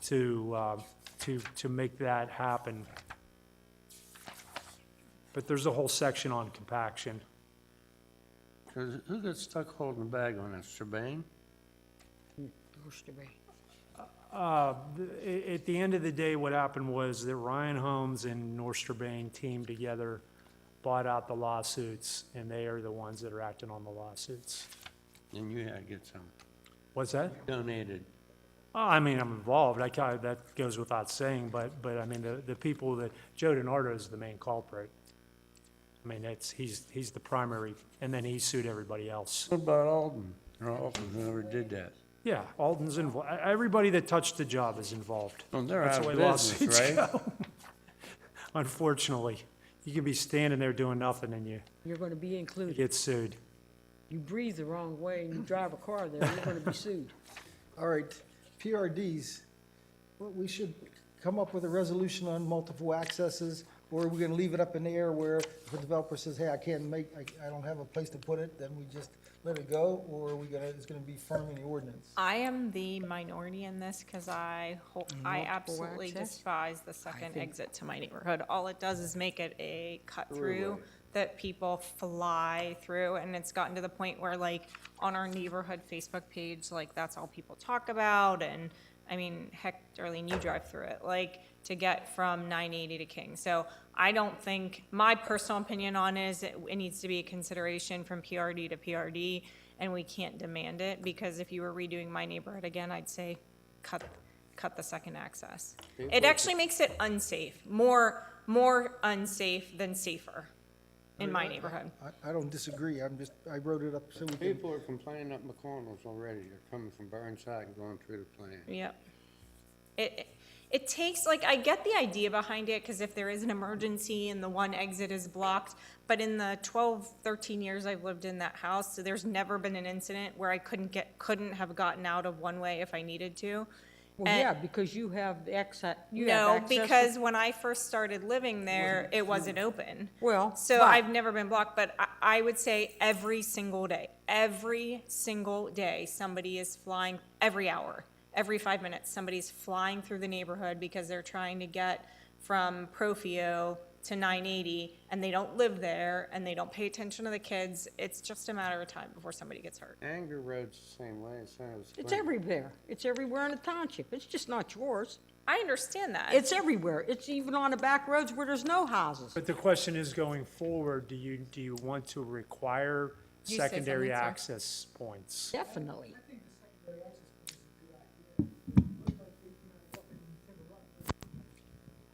to make that happen. But there's a whole section on compaction. 'Cause who got stuck holding the bag on that, Sabine? Supposed to be. At the end of the day, what happened was that Ryan Holmes and Norsterbain teamed together, bought out the lawsuits, and they are the ones that are acting on the lawsuits. And you had to get some What's that? donated. I mean, I'm involved, that goes without saying, but I mean, the people that, Joe DiNardo is the main culprit. I mean, he's the primary, and then he sued everybody else. What about Alden, or Alden, whoever did that? Yeah, Alden's involved, everybody that touched the job is involved. Well, they're That's out the of way business, lawsuits right? go. Unfortunately, you can be standing there doing nothing and you You're gonna be included. get sued. You breathe the wrong way and you drive a car there, you're gonna be sued. All right, PRDs, well, we should come up with a resolution on multiple accesses, or are we gonna leave it up in the air where if a developer says, hey, I don't have a place to put it, then we just let it go, or are we gonna, it's gonna be firm in the ordinance? I am the minority in this because I Multiple absolutely access? despise the second think- exit to my neighborhood. All it does is make it a cut-through that people fly through, and it's gotten to the point where, like, on our neighborhood Facebook page, like, that's all people talk about, and, I mean, heck, Darlene, you drive through it, like, to get from 980 to King. So I don't think, my personal opinion on it is it needs to be a consideration from PRD to PRD, and we can't demand it, because if you were redoing my neighborhood again, I'd say cut the second access. It actually makes it unsafe, more unsafe than safer in my neighborhood. I don't disagree, I wrote it up so we can, People are complaining up McConnell's already, they're coming from Burnside and going through the plant. Yep. It takes, like, I get the idea behind it, because if there is an emergency and the one exit is blocked, but in the 12, 13 years I've lived in that house, so there's never been an incident where I couldn't have gotten out of one way if I needed to. Well, And- yeah, because you have access. No, because when I first started living there, it wasn't open. Well, So but- I've never been blocked, but I would say every single day, somebody is flying, every hour, every 5 minutes, somebody's flying through the neighborhood because they're trying to get from Profio to 980, and they don't live there, and they don't pay attention to the kids. It's just a matter of time before somebody gets hurt. Anger Road's the same way, so is It's Clinton. everywhere. It's everywhere in the township. It's just not yours. I understand that. It's everywhere. It's even on the back roads where there's no houses. But the question is, going forward, do you want to require You say secondary something, sir. access points? Definitely.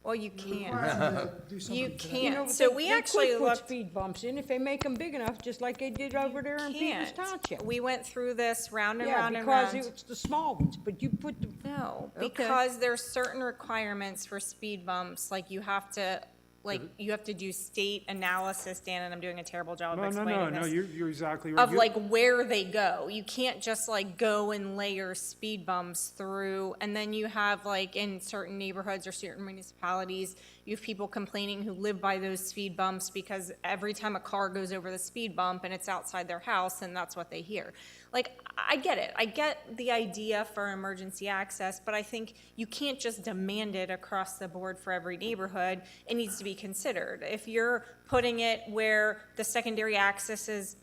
Well, you can't. do You something to that. can't. know, So they- we they could actually put looked. speed bumps in if they make them big enough, just like they did over there in Peters Can't. Township. We went through this round and Yeah, round and because round. it's the small ones, but you put the, No, Okay. because there's certain requirements for speed bumps, like you have to do state analysis, Dan, and I'm doing a terrible job of explaining this. You're exactly right. Of like where they go. You can't just like go and layer speed bumps through, and then you have like in certain neighborhoods or certain municipalities, you have people complaining who live by those speed bumps because every time a car goes over the speed bump and it's outside their house, and that's what they hear. Like, I get it. I get the idea for emergency access, but I think you can't just demand it across the board for every neighborhood. It needs to be considered. If you're putting it where the secondary access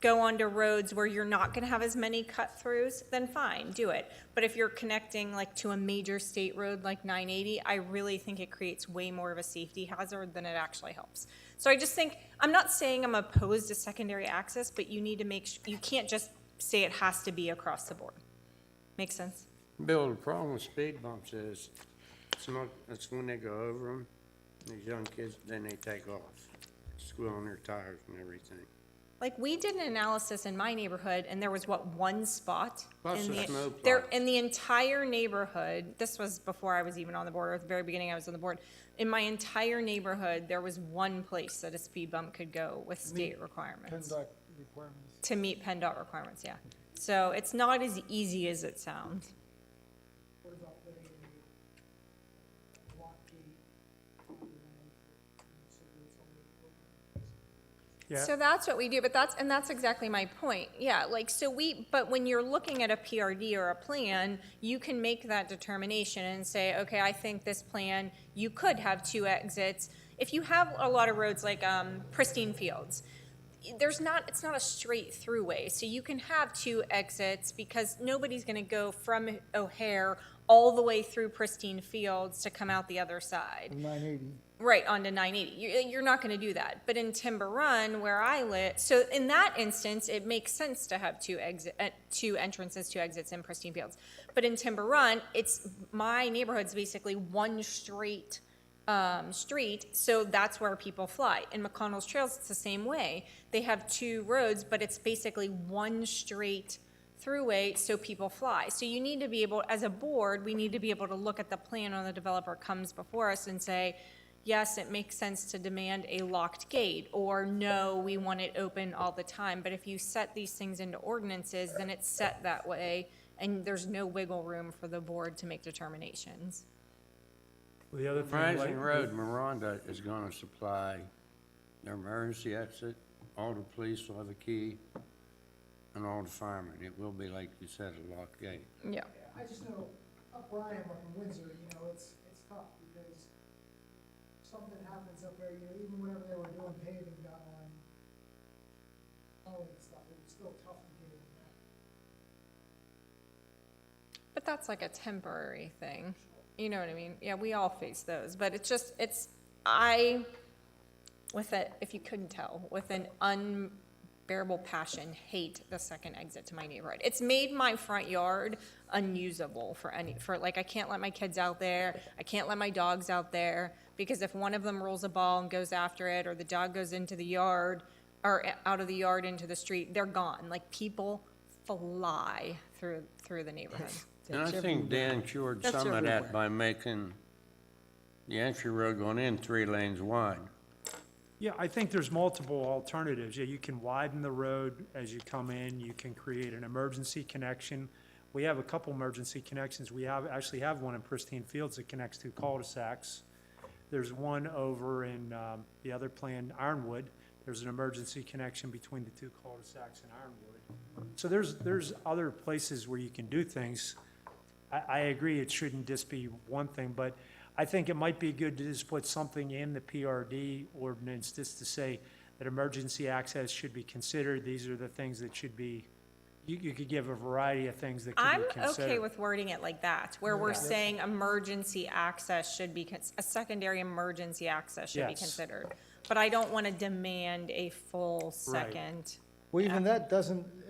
go onto roads where you're not gonna have as many cut-throughs, then fine, do it. But if you're connecting like to a major state road like 980, I really think it creates way more of a safety hazard than it actually helps. So I just think, I'm not saying I'm opposed to secondary access, but you need to make, you can't just say it has to be across the board. Make sense? Bill, the problem with speed bumps is, it's when they go over them, these young kids, then they take off, squealing their tires and everything. Like, we did an analysis in my neighborhood, and there was, one spot? Plus in the the snow there plows. in the entire neighborhood, this was before I was even on the board, or at the very beginning I was on the board. In my entire neighborhood, there was one place that a speed bump could go with state requirements. PennDOT requirements. To meet PennDOT requirements, yeah. So it's not as easy as it sounds. Yeah. So that's what we do, but that's exactly my point. Yeah, like, but when you're looking at a PRD or a plan, you can make that determination and say, okay, I think this plan, you could have 2 exits. If you have a lot of roads like Pristine Fields, it's not a straight throughway, so you can have two exits because nobody's gonna go from O'Hare all the way through Pristine Fields to come out the other side. 980. Right, onto 980. You're not gonna do that. But in Timber Run, where I live, so in that instance, it makes sense to have two entrances, two exits in Pristine Fields. But in Timber Run, my neighborhood's basically one straight street, so that's where people fly. In McConnell's Trails, it's the same way. They have two roads, but it's basically one straight throughway, so people fly. So you need to be able, as a board, we need to be able to look at the plan when the developer comes before us and say, yes, it makes sense to demand a locked gate, or no, we want it open all the time. But if you set these things into ordinances, then it's set that way, and there's no wiggle room for the board to make determinations. The other thing, Rising like, Road, Miranda is gonna supply their emergency exit, all the police will have a key, and all the firemen. It will be, like you said, a locked gate. Yeah. I just know up where I am, up in Windsor, it's tough because something happens up there, even whenever they were doing paving down on, and stuff, it was still tough to get in and out. But that's like a temporary thing. You know what I mean? Yeah, we all face those, but it's just, if you couldn't tell, with an unbearable passion, hate the second exit to my neighborhood. It's made my front yard unusable like, I can't let my kids out there, I can't let my dogs out there, because if one of them rolls a ball and goes after it, or the dog goes into the yard, or out of the yard into the street, they're gone. Like, people fly through the neighborhood. And I think Dan cured That's some of everywhere. that by making the entry road going in 3 lanes wide. yeah, I think there's multiple alternatives. Yeah, you can widen the road as you come in, you can create an emergency connection. We have a couple emergency connections. We actually have one in Pristine Fields that connects 2 cul-de-sacs. There's one over in the other plan, Ironwood. There's an emergency connection between the 2 cul-de-sacs in Ironwood. So there's other places where you can do things. I agree it shouldn't just be one thing, but I think it might be good to just put something in the PRD ordinance just to say that emergency access should be considered. These are the things that should be, you could give a variety of things that could I'm be considered. okay with wording it like that, where we're saying emergency access should be, a secondary emergency access should be Yes. considered. But I don't want to demand a full second. Well, even that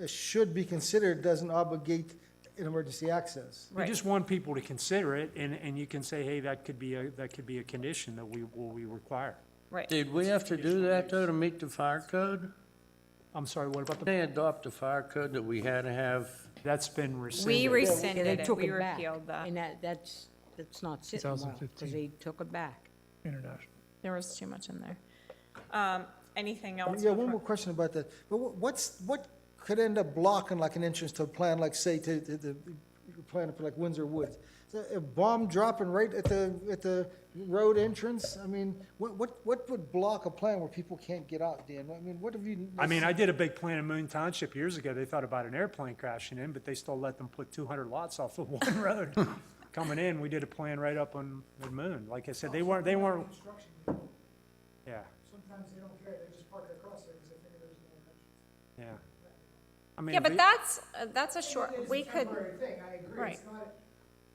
should be considered, doesn't obligate an emergency access. We just want people to consider it, and you can say, hey, that could be a condition that we require. Right. Did we have to do that, though, to meet the fire code? I'm sorry, what about They adopt the fire code that we had to have? that's been We rescinded. Yeah, rescinded they it, took we it back, repealed that. and that's not sitting well, because 2015. they took it back. International. There was too much in there. Anything else? Yeah, one more question about that. But what could end up blocking like an entrance to a plan, like say to the plan for like Windsor Woods? Is that a bomb dropping right at the road entrance? I mean, what would block a plan where people can't get out, Dan? I mean, what have you? I mean, I did a big plan in Moon Township years ago. They thought about an airplane crashing in, but they still let them put 200 lots off of one road. Coming in, we did a plan right up on Moon. Like I said, they weren't, yeah, Sometimes they don't care, they just park it across there because they figure there's no entrance. yeah. I mean, Yeah, if but they- that's a short, we could, thing, I agree. Right. It's not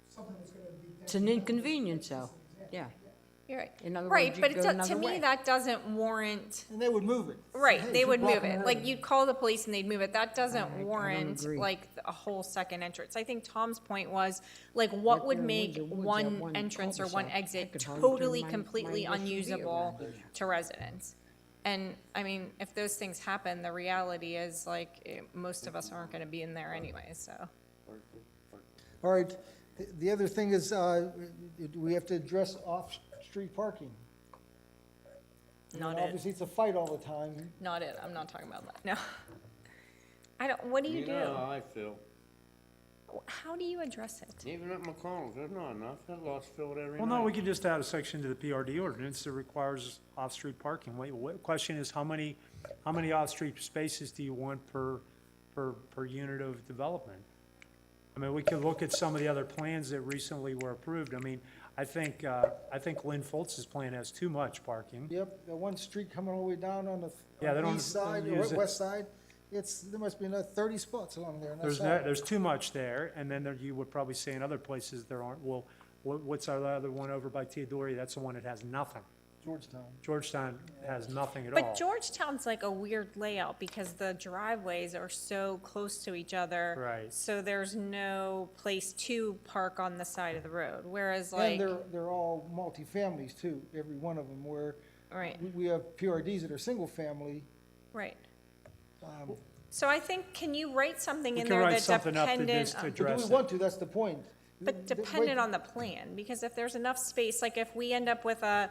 something that's gonna be. It's an inconvenience, though, yeah. you're right. In other Right, words, you but go to another me, way. that doesn't warrant, And they would move it. right, Hey, they you're would move blocking it. the Like, road. you'd call the police and they'd move it. That I doesn't don't warrant, agree. like, a whole second entrance. I think Tom's point was, like, what Right would there in make Windsor Woods, that one one entrance or one cul-de-sac, I exit could hardly totally, turn my completely SUV unusable around there. to residents? And, I mean, if those things happen, the reality is, like, most of us aren't gonna be in there anyway, so. All right, the other thing is, we have to address off-street parking. Not it, Obviously, it's a fight all the time. not it. I'm not talking about that, no. I don't, what do you You know do? how I feel. How do you address it? Even at McConnell's, there's not enough. That lot's filled every Well, night. no, we could just add a section to the PRD ordinance that requires off-street parking. What question is, how many off-street spaces do you want per unit of development? I mean, we could look at some of the other plans that recently were approved. I mean, I think Lynn Foltz's plan has too much parking. Yep, the one street coming all the way down on the Yeah, they on the don't east side, or use it. west side, there must be another 30 spots along there. on that side. There's too much there, and then you would probably say in other places there aren't. Well, what's our other one over by Teodori? That's the one that has nothing. Georgetown. Georgetown has nothing at all. But Georgetown's like a weird layout because the driveways are so close to each other. Right. So there's no place to park on the side of the road, whereas And like, they're all multi-families too, every one of them, where right, we have PRDs that are single-family. right. um, So I think, can you write something We in can there write that's something up to dependent, just to But do address we it. want to? That's the point. but dependent on the plan? Because if there's enough space, like if we end up with a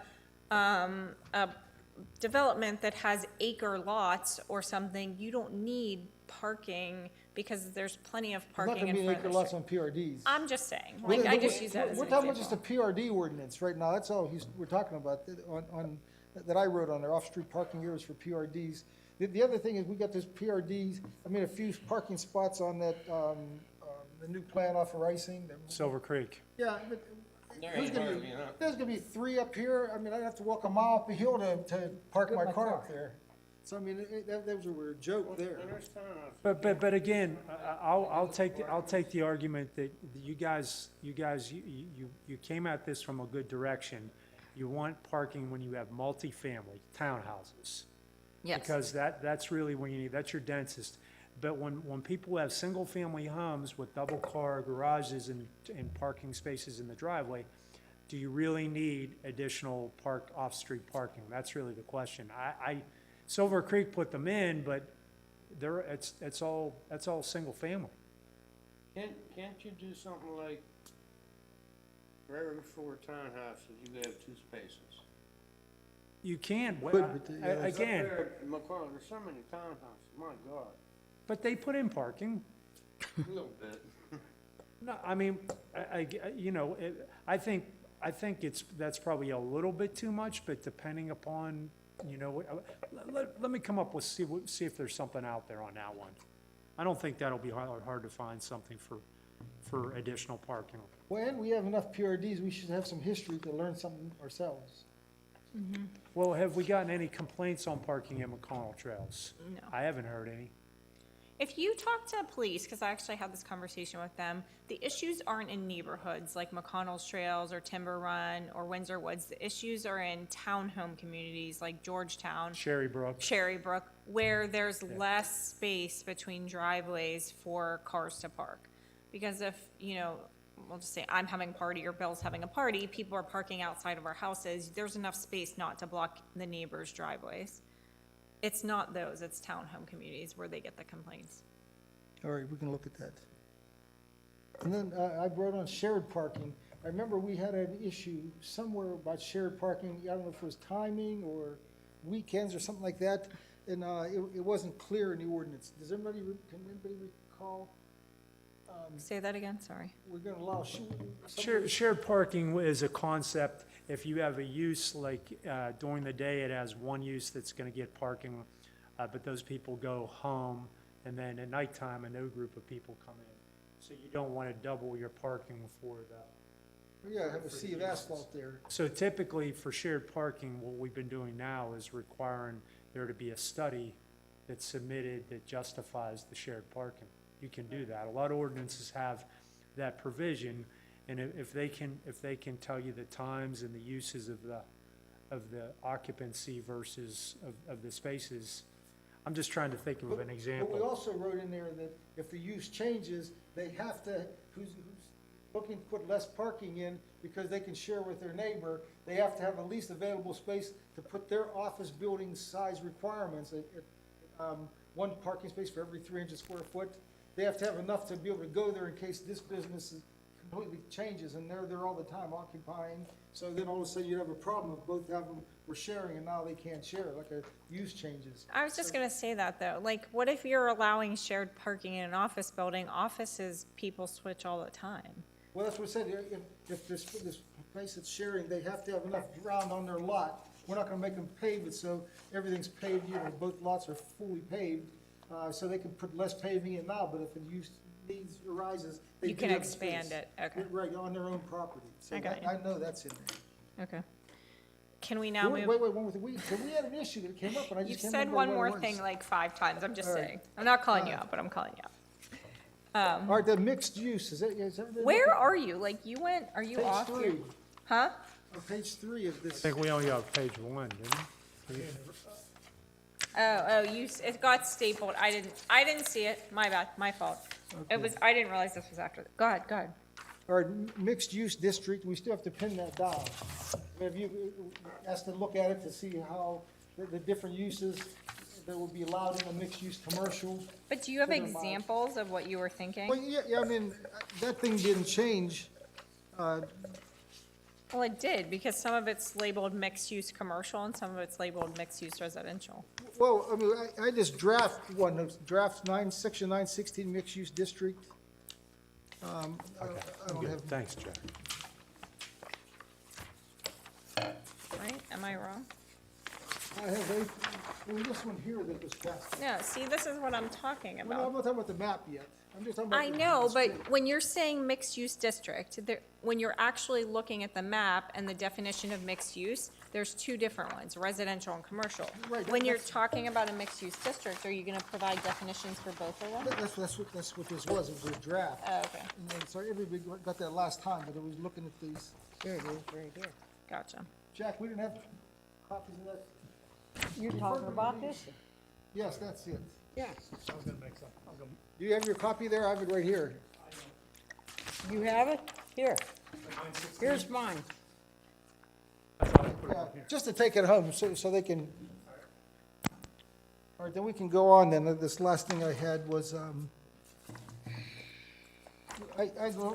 development that has acre lots or something, you don't need parking because there's plenty of There's not parking gonna be in front acre of the lots street. on PRDs. I'm just saying, like, I just use that as We're an talking about just a example. PRD ordinance right now, that's all we're talking about, that I wrote on there, off-street parking areas for PRDs. The other thing is, we got this PRDs, a few parking spots on that, the new plan off of Ricing. Silver Creek. Yeah, but There there's ain't gonna hardly be, enough. there's gonna be 3 up here, I'd have to walk a mile up a hill to park my car up there. So, that was a joke there. And there's townhouses. But again, I'll take the argument that you guys, you came at this from a good direction. You want parking when you have multifamily townhouses. Yes. Because that's really when you need, that's your densest. But when people have single-family homes with double-car garages and parking spaces in the driveway, do you really need additional off-street parking? That's really the question. Silver Creek put them in, but that's all single-family. Can't you do something like, for every 4 townhouses, you have 2 spaces? You can, Could, but, yeah, that's- again, Up there at McCarran, there's so many townhouses, my God, but they put in parking. a little bit. No, I think that's probably a little bit too much, but depending upon, let me come up with, see if there's something out there on that one. I don't think that'll be hard to find something for additional parking. Well, and we have enough PRDs, we should have some history to learn something ourselves. Well, have we gotten any complaints on parking at McConnell Trails? No. I haven't heard any. If you talk to police, because I actually had this conversation with them, the issues aren't in neighborhoods like McConnell's Trails or Timber Run or Windsor Woods. The issues are in townhome communities like Georgetown, Sherry Brook. Cherrybrook, where there's less space between driveways for cars to park. Because if, we'll just say I'm having a party or Bill's having a party, people are parking outside of our houses, there's enough space not to block the neighbors' driveways. It's not those, it's townhome communities where they get the complaints. All right, we can look at that. And then I brought on shared parking. I remember we had an issue somewhere about shared parking. I don't know if it was timing or weekends or something like that. And it wasn't clear in the ordinance. Can anybody recall? Say that again, sorry. We're going to allow. Shared parking is a concept, if you have a use, like during the day, it has one use that's gonna get parking, but those people go home, and then at nighttime, a new group of people come in. So you don't wanna double your parking for the. Yeah, have a sea of asphalt there. So typically, for shared parking, what we've been doing now is requiring there to be a study that's submitted that justifies the shared parking. You can do that. A lot of ordinances have that provision, and if they can tell you the times and the uses of the occupancy versus of the spaces, I'm just trying to think of an But we example. also wrote in there that if the use changes, they have to, who's looking to put less parking in because they can share with their neighbor, they have to have the least available space to put their office building size requirements at 1 parking space for every 300 square foot. They have to have enough to be able to go there in case this business completely changes, and they're there all the time occupying. So then all of a sudden you have a problem if both of them were sharing and now they can't share, like a use changes. I was just gonna say that though, like, what if you're allowing shared parking in an office building? Offices, people switch all the time. Well, that's what I said, if this place that's sharing, they have to have enough ground on their lot. We're not gonna make them pave it, so everything's paved, both lots are fully paved, so they can put less paving in now, but if the needs arises. they You do can have expand space. it, okay. Right, on their own property. So I got that- I know that's in there. Okay. Can we now Wait, move? wait, one more thing. So we had an issue that came up, and I You've just can't said remember one what it more was. thing like 5 times, I'm just All right. saying. I'm not calling you out, but I'm calling you out. All right, the mixed use, is everybody? Where are you? Like, you went, are you Page off here? 3, Huh? on page 3 of I this. think we only have page one, didn't we? Oh, it got stapled. I didn't see it. My bad, my fault. It was, I didn't realize this was after. Go ahead. All right, mixed-use district, we still have to pin that down. Have you asked to look at it to see how the different uses that would be allowed in a mixed-use commercial? But do you have Put them on. examples of what you were thinking? Well, yeah, I mean, that thing didn't change. Well, it did, because some of it's labeled mixed-use commercial and some of it's labeled mixed-use residential. Well, I mean, I just draft section 916 mixed-use district. I don't Good, have, thanks, Jack. Right? Am I wrong? this one here that was passed. No, see, this is what I'm talking Well, about. no, I'm not talking about the map yet. I'm just talking about. I the- know, the but street. when you're saying mixed-use district, when you're actually looking at the map and the definition of mixed use, there's 2 different ones, residential and commercial. Right, When you're that's- talking about a mixed-use district, are you gonna provide definitions for both of them? That's what this was, it was a draft. Oh, okay, And then, so everybody got that last time, but it was looking at these. Here it is, right here. gotcha. Jack, we didn't have copies of that? You're talking about this? Yes, that's it. Yeah. I was gonna make some, I was gonna, Do you have your copy there? I have it right here. You have it? Here. Here's mine. Yeah, just to take it home, so they can. All right, then we can go on then. This last thing I had was,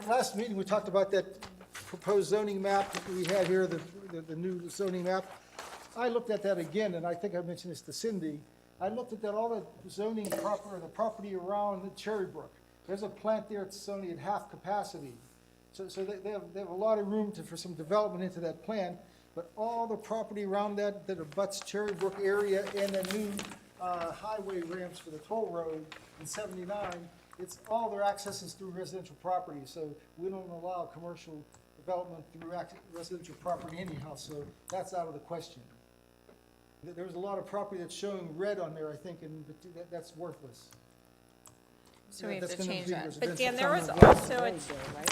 last meeting, we talked about that proposed zoning map that we had here, the new zoning map. I looked at that again, and I think I mentioned this to Cindy. I looked at that, all the zoning the property around the Cherry Brook. There's a plant there, it's only at half capacity. So they have a lot of room for some development into that plant, but all the property around that abuts Cherry Brook area and the new highway ramps for the toll road in 79, it's all their access is through residential property, so we don't allow commercial development through residential property anyhow, so that's out of the question. There was a lot of property that's showing red on there, I think, and that's worthless. So we have That's to gonna change be that. But residential Dan, there was from the also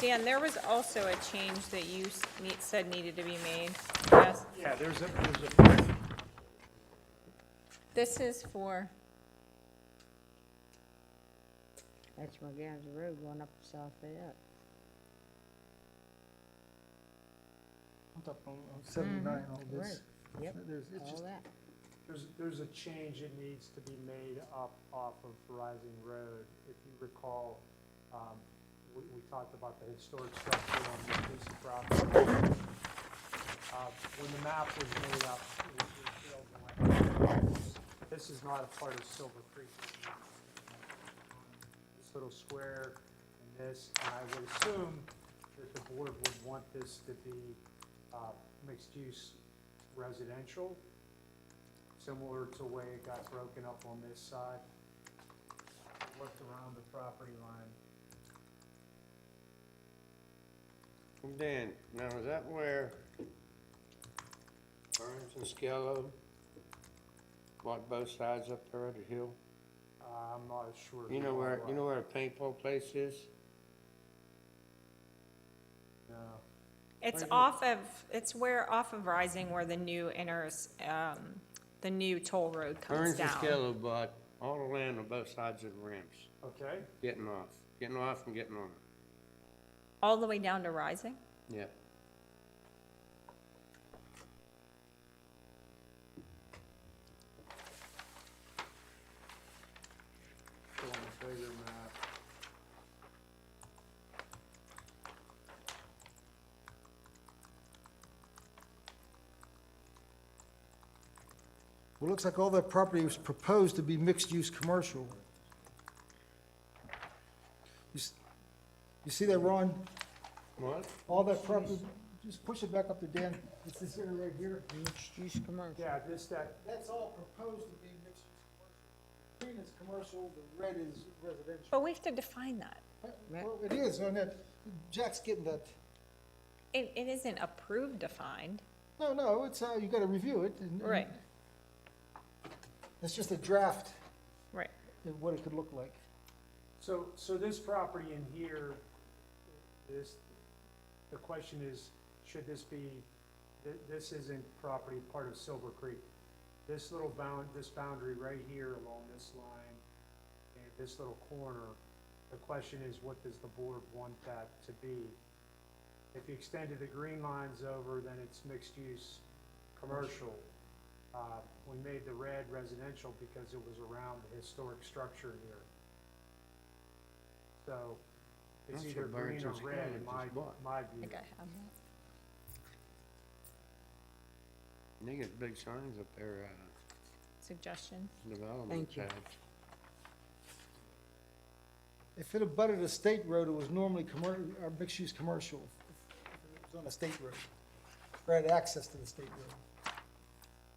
Dan, there was also a change that you said needed to be made. Yes? Yeah, there's a. This is for, That's Morgan's Road going up South Fayette. I'm talking on 79, all this. Right. Yep, It's all just, that. There's a change that needs to be made up off of Rising Road. If you recall, we talked about the historic structure on the piece of property. When the map was made up, it was built. This is not a part of Silver Creek. This little square and this, and I would assume that the board would want this to be mixed-use residential, similar to the way it got broken up on this side. Looked around the property line. Dan, now is that where Burns and Skello bought both sides up there of the hill? I'm not sure. You know where the paintball place is? No. it's off of Rising where the new the new toll road comes Burns and down. Skello bought all the land on both sides of the ramps, Okay, getting off and getting on. All the way down to Rising? Yeah. so on the bigger map. well, it looks like all that property was proposed to be mixed-use commercial. You see that, Ron? What? All that property, just push it back up to Dan. It's this area right here. Mixed-use commercial. Yeah, That's all proposed to be mixed-use commercial. Green is commercial, the red is residential. But we have to define that. Well, it is, on that, Jack's getting that, It isn't approved defined. no, it's, you gotta review it. and- Right, It's just a draft right. of what it could look like. So this property in here, the question is, should this be, this isn't property part of Silver Creek. This little this boundary right here along this line, and this little corner, the question is, what does the board want that to be? If you extended the green lines over, then it's mixed-use commercial. We made the red residential because it was around the historic structure here. So it's That's either what green or Burns's red in College is what? I my view. think I have that. And they got big signs up there, Suggestion. development Thank you. tab. If it abutted a state road, it was normally or mixed-use commercial. If it was on a state road, or had access to the state road.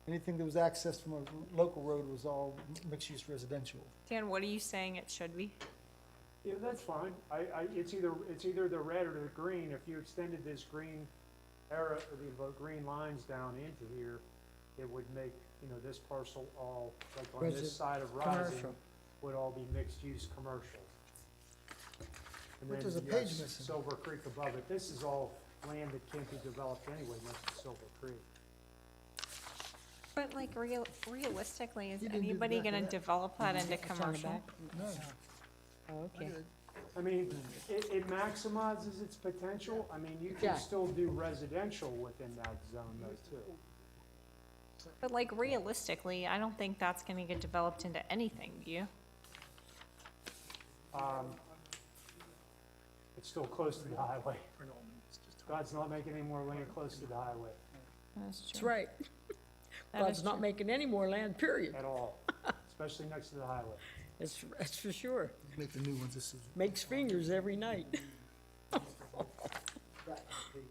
Anything that was accessed from a local road was all mixed-use residential. Dan, what are you saying it should be? Yeah, that's fine. It's either the red or the green. If you extended this green arrow, the green lines down into here, it would make, this parcel all, like on this side of Rising, commercial. would all be mixed-use commercial. And But then there's a you page got missing. Silver Creek above it. This is all land that can't be developed anyway next to Silver Creek. But like realistically, is You didn't do the anybody back of gonna that. develop that into It's on the commercial? back? No. Oh, okay. I mean, it maximizes its potential. I mean, you Yeah. can still do residential within that zone though, too. But like realistically, I don't think that's gonna get developed into anything, do you? It's still close to the highway. God's not making any more land close to the highway That's That's true. right. That God's is not true. making any more land, period. at all, especially next to the highway. That's for sure. Make the new ones, this is. Makes fingers every night. Back page.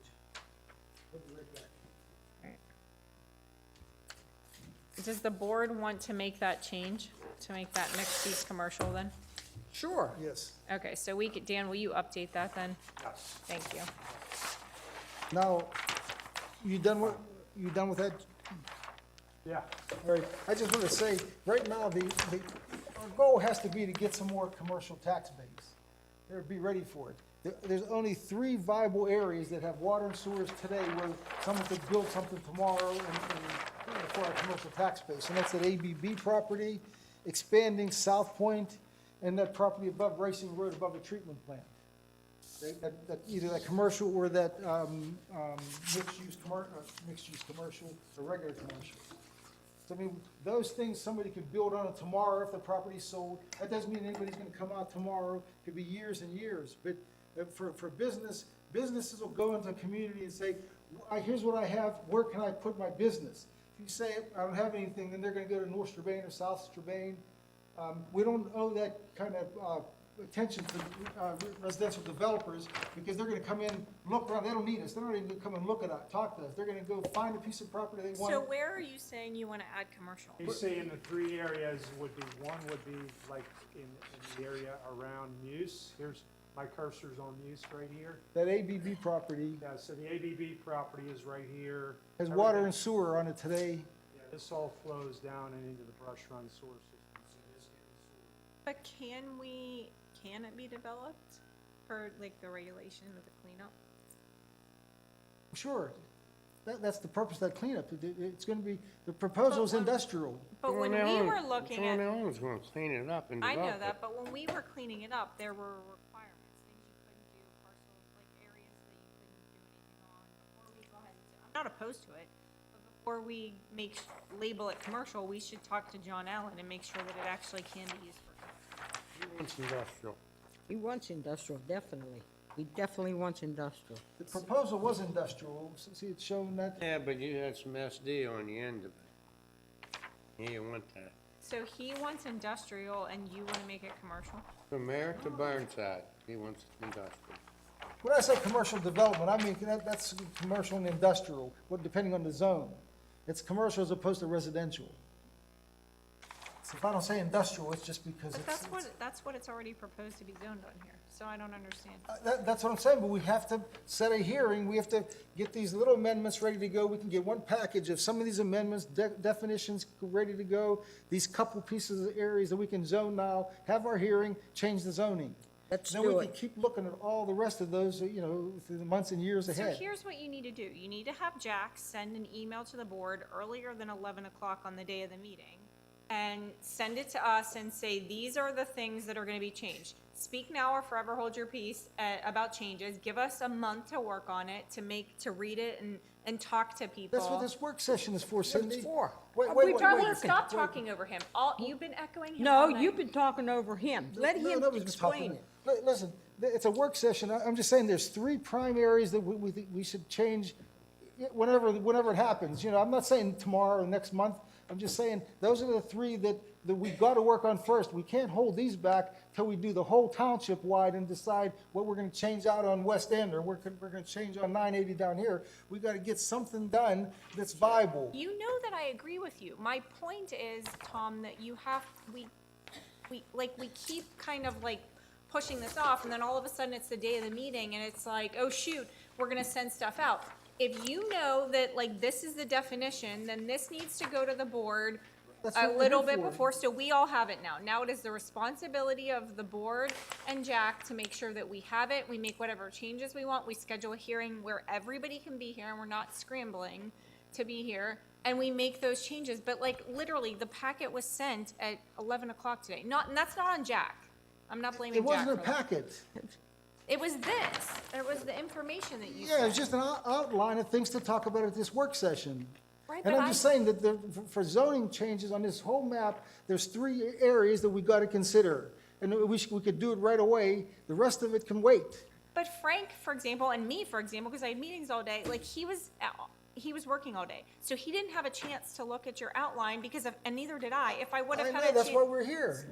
Does the board want to make that change, to make that mixed use commercial then? Sure. Yes. Okay, so we could, Dan, will you update that then? Yes. Thank you. Now, you done with that? Yeah. All right, I just want to say, right now, our goal has to be to get some more commercial tax base. Or be ready for it. There's only 3 viable areas that have water and sewers today where someone could build something tomorrow and for our commercial tax base. And that's that ABB property, expanding South Point, and that property above Racing Road above the treatment plant. That either that commercial or that mixed-use commercial or regular commercial. So I mean, those things, somebody could build on it tomorrow if the property's sold. That doesn't mean anybody's gonna come out tomorrow. Could be years and years. But for businesses will go into a community and say, here's what I have, where can I put my business? If you say, I don't have anything, then they're gonna go to North Strabane or South Strabane. We don't owe that kind of attention to residential developers because they're gonna come in, look around, they don't need us, they're not even gonna come and look at us, talk to us, they're gonna go find a piece of property they want. So where are you saying you wanna add commercial? He's saying the 3 areas would be, one would be like in the area around Muse. Here's, my cursor's on Muse right here. That ABB property Yeah, so the ABB property is right here. has water and sewer on it today. Yeah, this all flows down and into the brush run sewer system. So this is But can it be developed for like the regulation of the cleanup? Sure, that's the purpose of that cleanup. It's gonna be, the proposal's industrial. But when we were looking Someone at, else gonna clean it up and I develop know it. that, but when we were cleaning it up, there were requirements, things you couldn't do, parcels, like areas that you couldn't do anything on. Before we go ahead and do, I'm not opposed to it, but before we label it commercial, we should talk to John Allen and make sure that it actually can be used for commercial. It's industrial. He wants industrial, definitely. He definitely wants industrial. The proposal was industrial. See, it's showing that, Yeah, but you had some SD on the end of it. You didn't want that. So he wants industrial and you wanna make it commercial? From there to Burnside, he wants industrial. when I say commercial development, I mean, that's commercial and industrial, depending on the zone. It's commercial as opposed to residential. If I don't say industrial, it's just because But it's. that's what it's already proposed to be zoned on here, so I don't understand. That's what I'm saying, but we have to set a hearing, we have to get these little amendments ready to go, we can get one package of some of these amendments, definitions ready to go, these couple pieces of areas that we can zone now, have our hearing, change the zoning. Let's Then do we can it. keep looking at all the rest of those, through the months and years So ahead. here's what you need to do. You need to have Jack send an email to the board earlier than 11 o'clock on the day of the meeting and send it to us and say, these are the things that are going to be changed. Speak now or forever hold your peace about changes. Give us a month to work on it, to read it and talk to people. That's what this work session is for, Cindy. for. Wait, Are wait, we wait, talking- wait. Darlene, stop talking over him. You've been echoing him No, all night. you've been talking over him. Let No, him nobody's been talking. explain. Listen, it's a work session. I'm just saying there's three prime areas that we think we should change whenever it happens. I'm not saying tomorrow or next month. I'm just saying those are the three that we've got to work on first. We can't hold these back till we do the whole township wide and decide what we're going to change out on West End or we're going to change on 980 down here. We got to get something done that's viable. You know that I agree with you. My point is, Tom, that we keep kind of like pushing this off, and then all of a sudden it's the day of the meeting, and it's like, oh shoot, we're gonna send stuff out. If you know that like this is the definition, then this needs to go to the board That's a what we're little here bit for. before, so we all have it now. Now it is the responsibility of the board and Jack to make sure that we have it, we make whatever changes we want, we schedule a hearing where everybody can be here and we're not scrambling to be here, and we make those changes. But like literally, the packet was sent at 11 o'clock today. And that's not on Jack. I'm not blaming It Jack wasn't a for that. packet. It was this. It was the information that you Yeah, it's sent. just an outline of things to talk about at this work session. Right, And but I'm just saying that for zoning changes on this whole map, there's three areas that we got to consider. And we could do it right away. The rest of it can wait. But Frank, for example, and me, for example, because I had meetings all day, like he was working all day. So he didn't have a chance to look at your outline and neither did I. If I would have I had know, a that's chance. why we're here.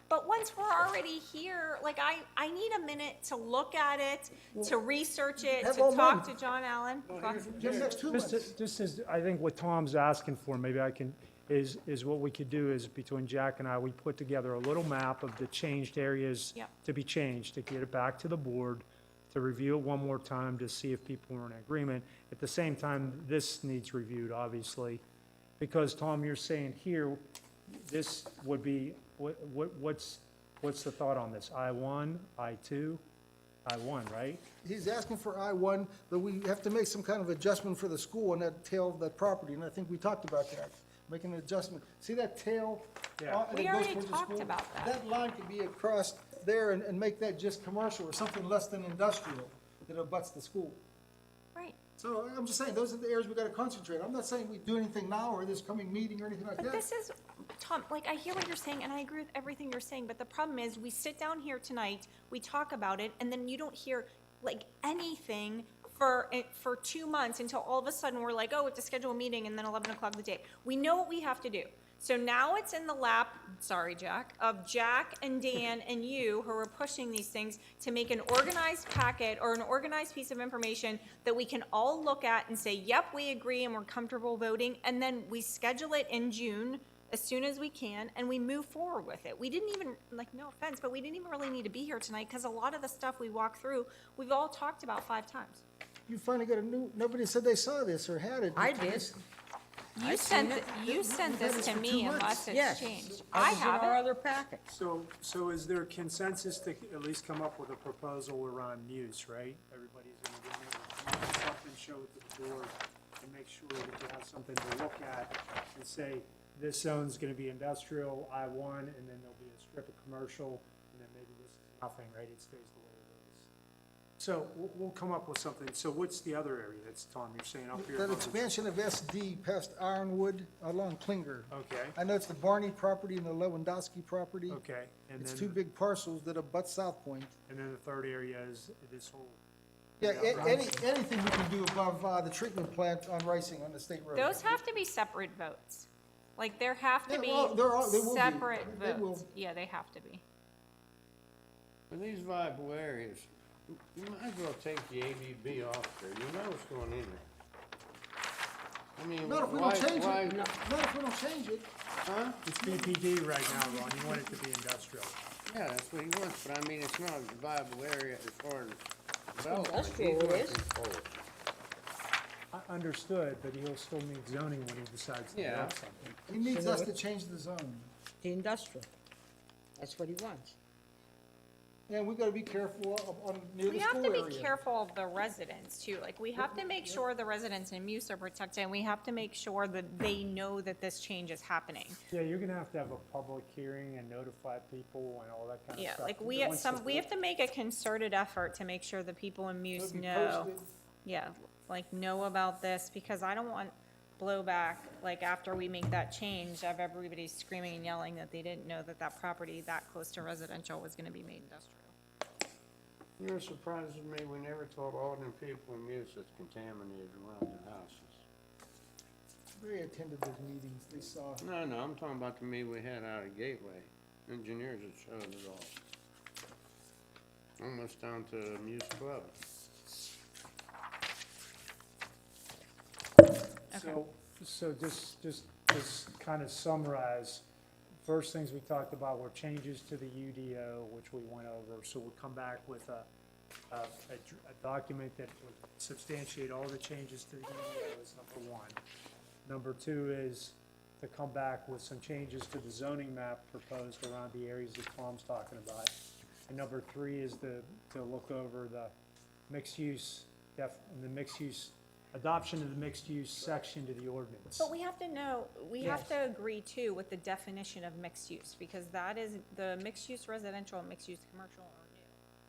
But once we're already here, like I need a minute to look at it, to research it, have to all talk month. to John Allen. Go ahead. Give them next 2 months. This is, I think what Tom's asking for, maybe I can, is what we could do is between Jack and I, we put together a little map of the changed areas Yep. to be changed, to get it back to the board, to review it one more time to see if people are in agreement. At the same time, this needs reviewed, obviously, because Tom, you're saying here, this would be, what's the thought on this? I-1, I-2, I-1, right? He's asking for I-1, but we have to make some kind of adjustment for the school on that tail of that property, and I think we talked about that, making an adjustment. See that tail? Yeah. that We goes already towards the talked school? about that. That line could be across there and make that just commercial or something less than industrial that abuts the school. Right. So I'm just saying, those are the areas we gotta concentrate. I'm not saying we do anything now or this coming meeting or anything like But that. this is, Tom, like, I hear what you're saying, and I agree with everything you're saying, but the problem is, we sit down here tonight, we talk about it, and then you don't hear, like, anything for 2 months until all of a sudden we're like, oh, we have to schedule a meeting, and then 11 o'clock the day. We know what we have to do. So now it's in the lap, sorry, Jack, of Jack and Dan and you who are pushing these things to make an organized packet or an organized piece of information that we can all look at and say, yep, we agree and we're comfortable voting, and then we schedule it in June as soon as we can, and we move forward with it. We didn't even, like, no offense, but we didn't even really need to be here tonight, because a lot of the stuff we walked through, we've all talked about 5 times. You finally got nobody said they saw this or had it. I did. You sent this to me unless Yes. it's changed. That I was in have our it. other packet. So is there consensus to at least come up with a proposal around use, right? Everybody's in agreement, with something, show it to the board, and make sure that you have something to look at and say, this zone's gonna be industrial, I-1, and then there'll be a strip of commercial, and then maybe this is nothing, right? It stays the way it is. So we'll come up with something. So what's the other area that's, Tom, you're saying up here? That above expansion of SD past Ironwood along Klinger. Okay, I know it's the Barney property and the Lewandowski property. okay. And It's then, 2 big parcels that abut South Point. and then the third area is this whole. Yeah, anything we can do above the treatment plant on Ricing on the state road. Those have to be separate votes. Like, there have to Yeah, be well, they will be. separate They will. votes. Yeah, they have to be. For these viable areas, you might as well take the ABB off there, you know what's going in there. I mean, Not if we why, don't change why, it. Not if we don't change it. Huh? It's BPD right now, Ron, you want it to be industrial. Yeah, that's what he wants, but I mean, it's not a viable area as far as development. Industrial He's it looking is. for- Understood, but he'll still need zoning when he decides to Yeah. build something. He needs us to change the zone. The industrial. That's what he wants. And we gotta be careful on, near We the have school to be area. careful of the residents too, like, we have to make sure the residents in Muse are protected, and we have to make sure that they know that this change is happening. Yeah, you're gonna have to have a public hearing and notify people and all that kind of Yeah, stuff. like, we have Once the- we have to make a concerted effort to make sure the people in Muse It'll be know. posted. Yeah, like, know about this, because I don't want blowback, like, after we make that change, of everybody screaming and yelling that they didn't know that that property that close to residential was gonna be made industrial. You're surprised with me, we never told all them people in Muse it's contaminated around their houses. They attended those meetings, they saw. No, I'm talking about the meeting we had out at Gateway. Engineers had showed it all. Almost down to Muse Club. So just kind of summarize, first things we talked about were changes to the UDO, which we went over. So we'll come back with a document that would substantiate all the changes to the UDO is number one. Number two is to come back with some changes to the zoning map proposed around the areas that Tom's talking about. And number three is to look over the mixed use, adoption of the mixed use section to the ordinance. But we have to know, we have to agree too with the definition of mixed use, because that is, the mixed use residential and mixed use commercial are new.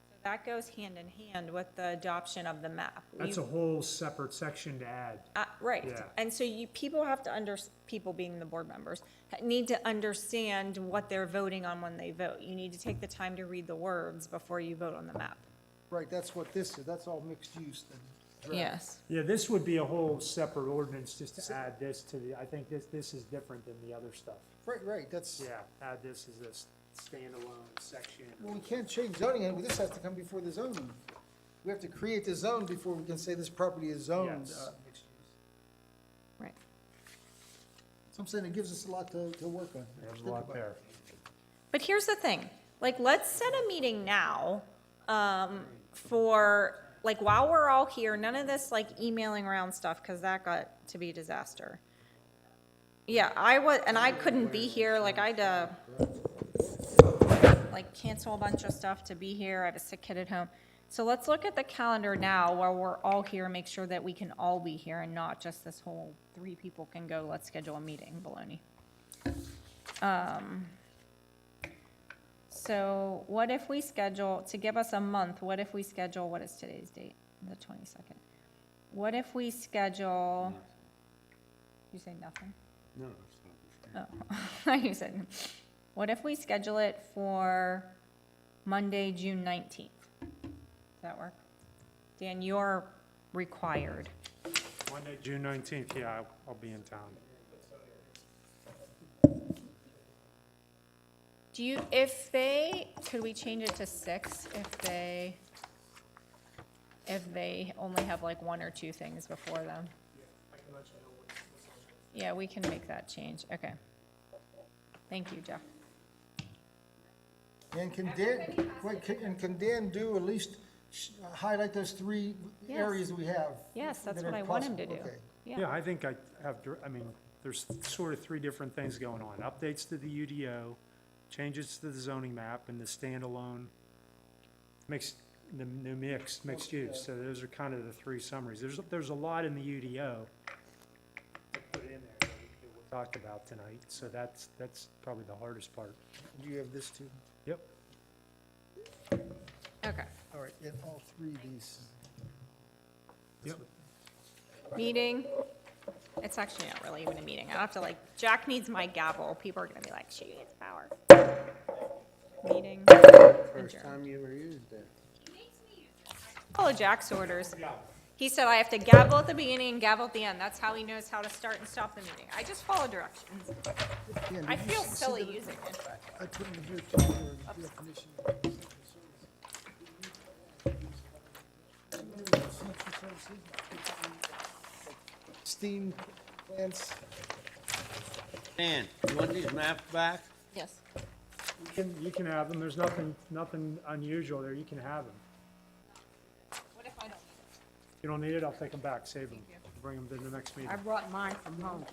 So that goes hand in hand with the adoption of the map. That's a whole separate section to add. Right, Yeah. and so people have to people being the board members, need to understand what they're voting on when they vote. You need to take the time to read the words before you vote on the map. Right, that's what this is, that's all mixed use then. draft. Yes. Yeah, this would be a whole separate ordinance just to add this to the, I think this is different than the other stuff. Right, that's, Yeah, add this as a standalone section. well, we can't change zoning, and this has to come before the zoning. We have to create the zone before we can say this property is zoned. Yes. Right. So I'm saying it gives us a lot to work on. There's a Think lot about. there. But here's the thing, like, let's set a meeting now, for, like, while we're all here, none of this, like, emailing around stuff, because that got to be a disaster. Yeah, I couldn't be here, like, I had to, like, cancel a bunch of stuff to be here, I have a sick kid at home. So let's look at the calendar now, while we're all here, make sure that we can all be here, and not just this whole 3 people can go, let's schedule a meeting, baloney. So what if we schedule, to give us a month, what if we schedule, what is today's date? The 22nd. What if we schedule, you say nothing? No, it's not. Oh, you said, what if we schedule it for Monday, June 19th? Does that work? Dan, you're required. Monday, June 19th, yeah, I'll be in town. Do you, could we change it to 6 if they only have like 1 or 2 things before them? Yeah, we can make that change, okay. Thank you, Jeff. And can Dan do at least highlight those 3 Yes. areas we have? Yes, that's that what are I want him to possible? do. Okay. Yeah, I think I mean, there's sort of 3 different things going on. Updates to the UDO, changes to the zoning map, and the standalone mixed use. So those are kind of the 3 summaries. There's a lot in the UDO that put in there that we talked about tonight, so that's probably the hardest part. Do you have this too? Yep. Okay. All right, and all 3 of these. Yep. Meeting, it's actually not really even a meeting. I have to Jack needs my gavel. People are gonna be like, she needs power. Meeting. First adjourned. time you ever used it. Follow Jack's orders. He said I have to gavel at the beginning and gavel at the end. That's how he knows how to start and stop the meeting. I just follow directions. Dan, I did you feel see silly that using it, but. I put in here too, for definition of central services. Steam plants. Dan, you want these maps back? Yes. You can have them, there's nothing unusual there, you can have them. What if I don't? If you don't need it, I'll take them back, save them, bring them to the next meeting. I brought mine from home.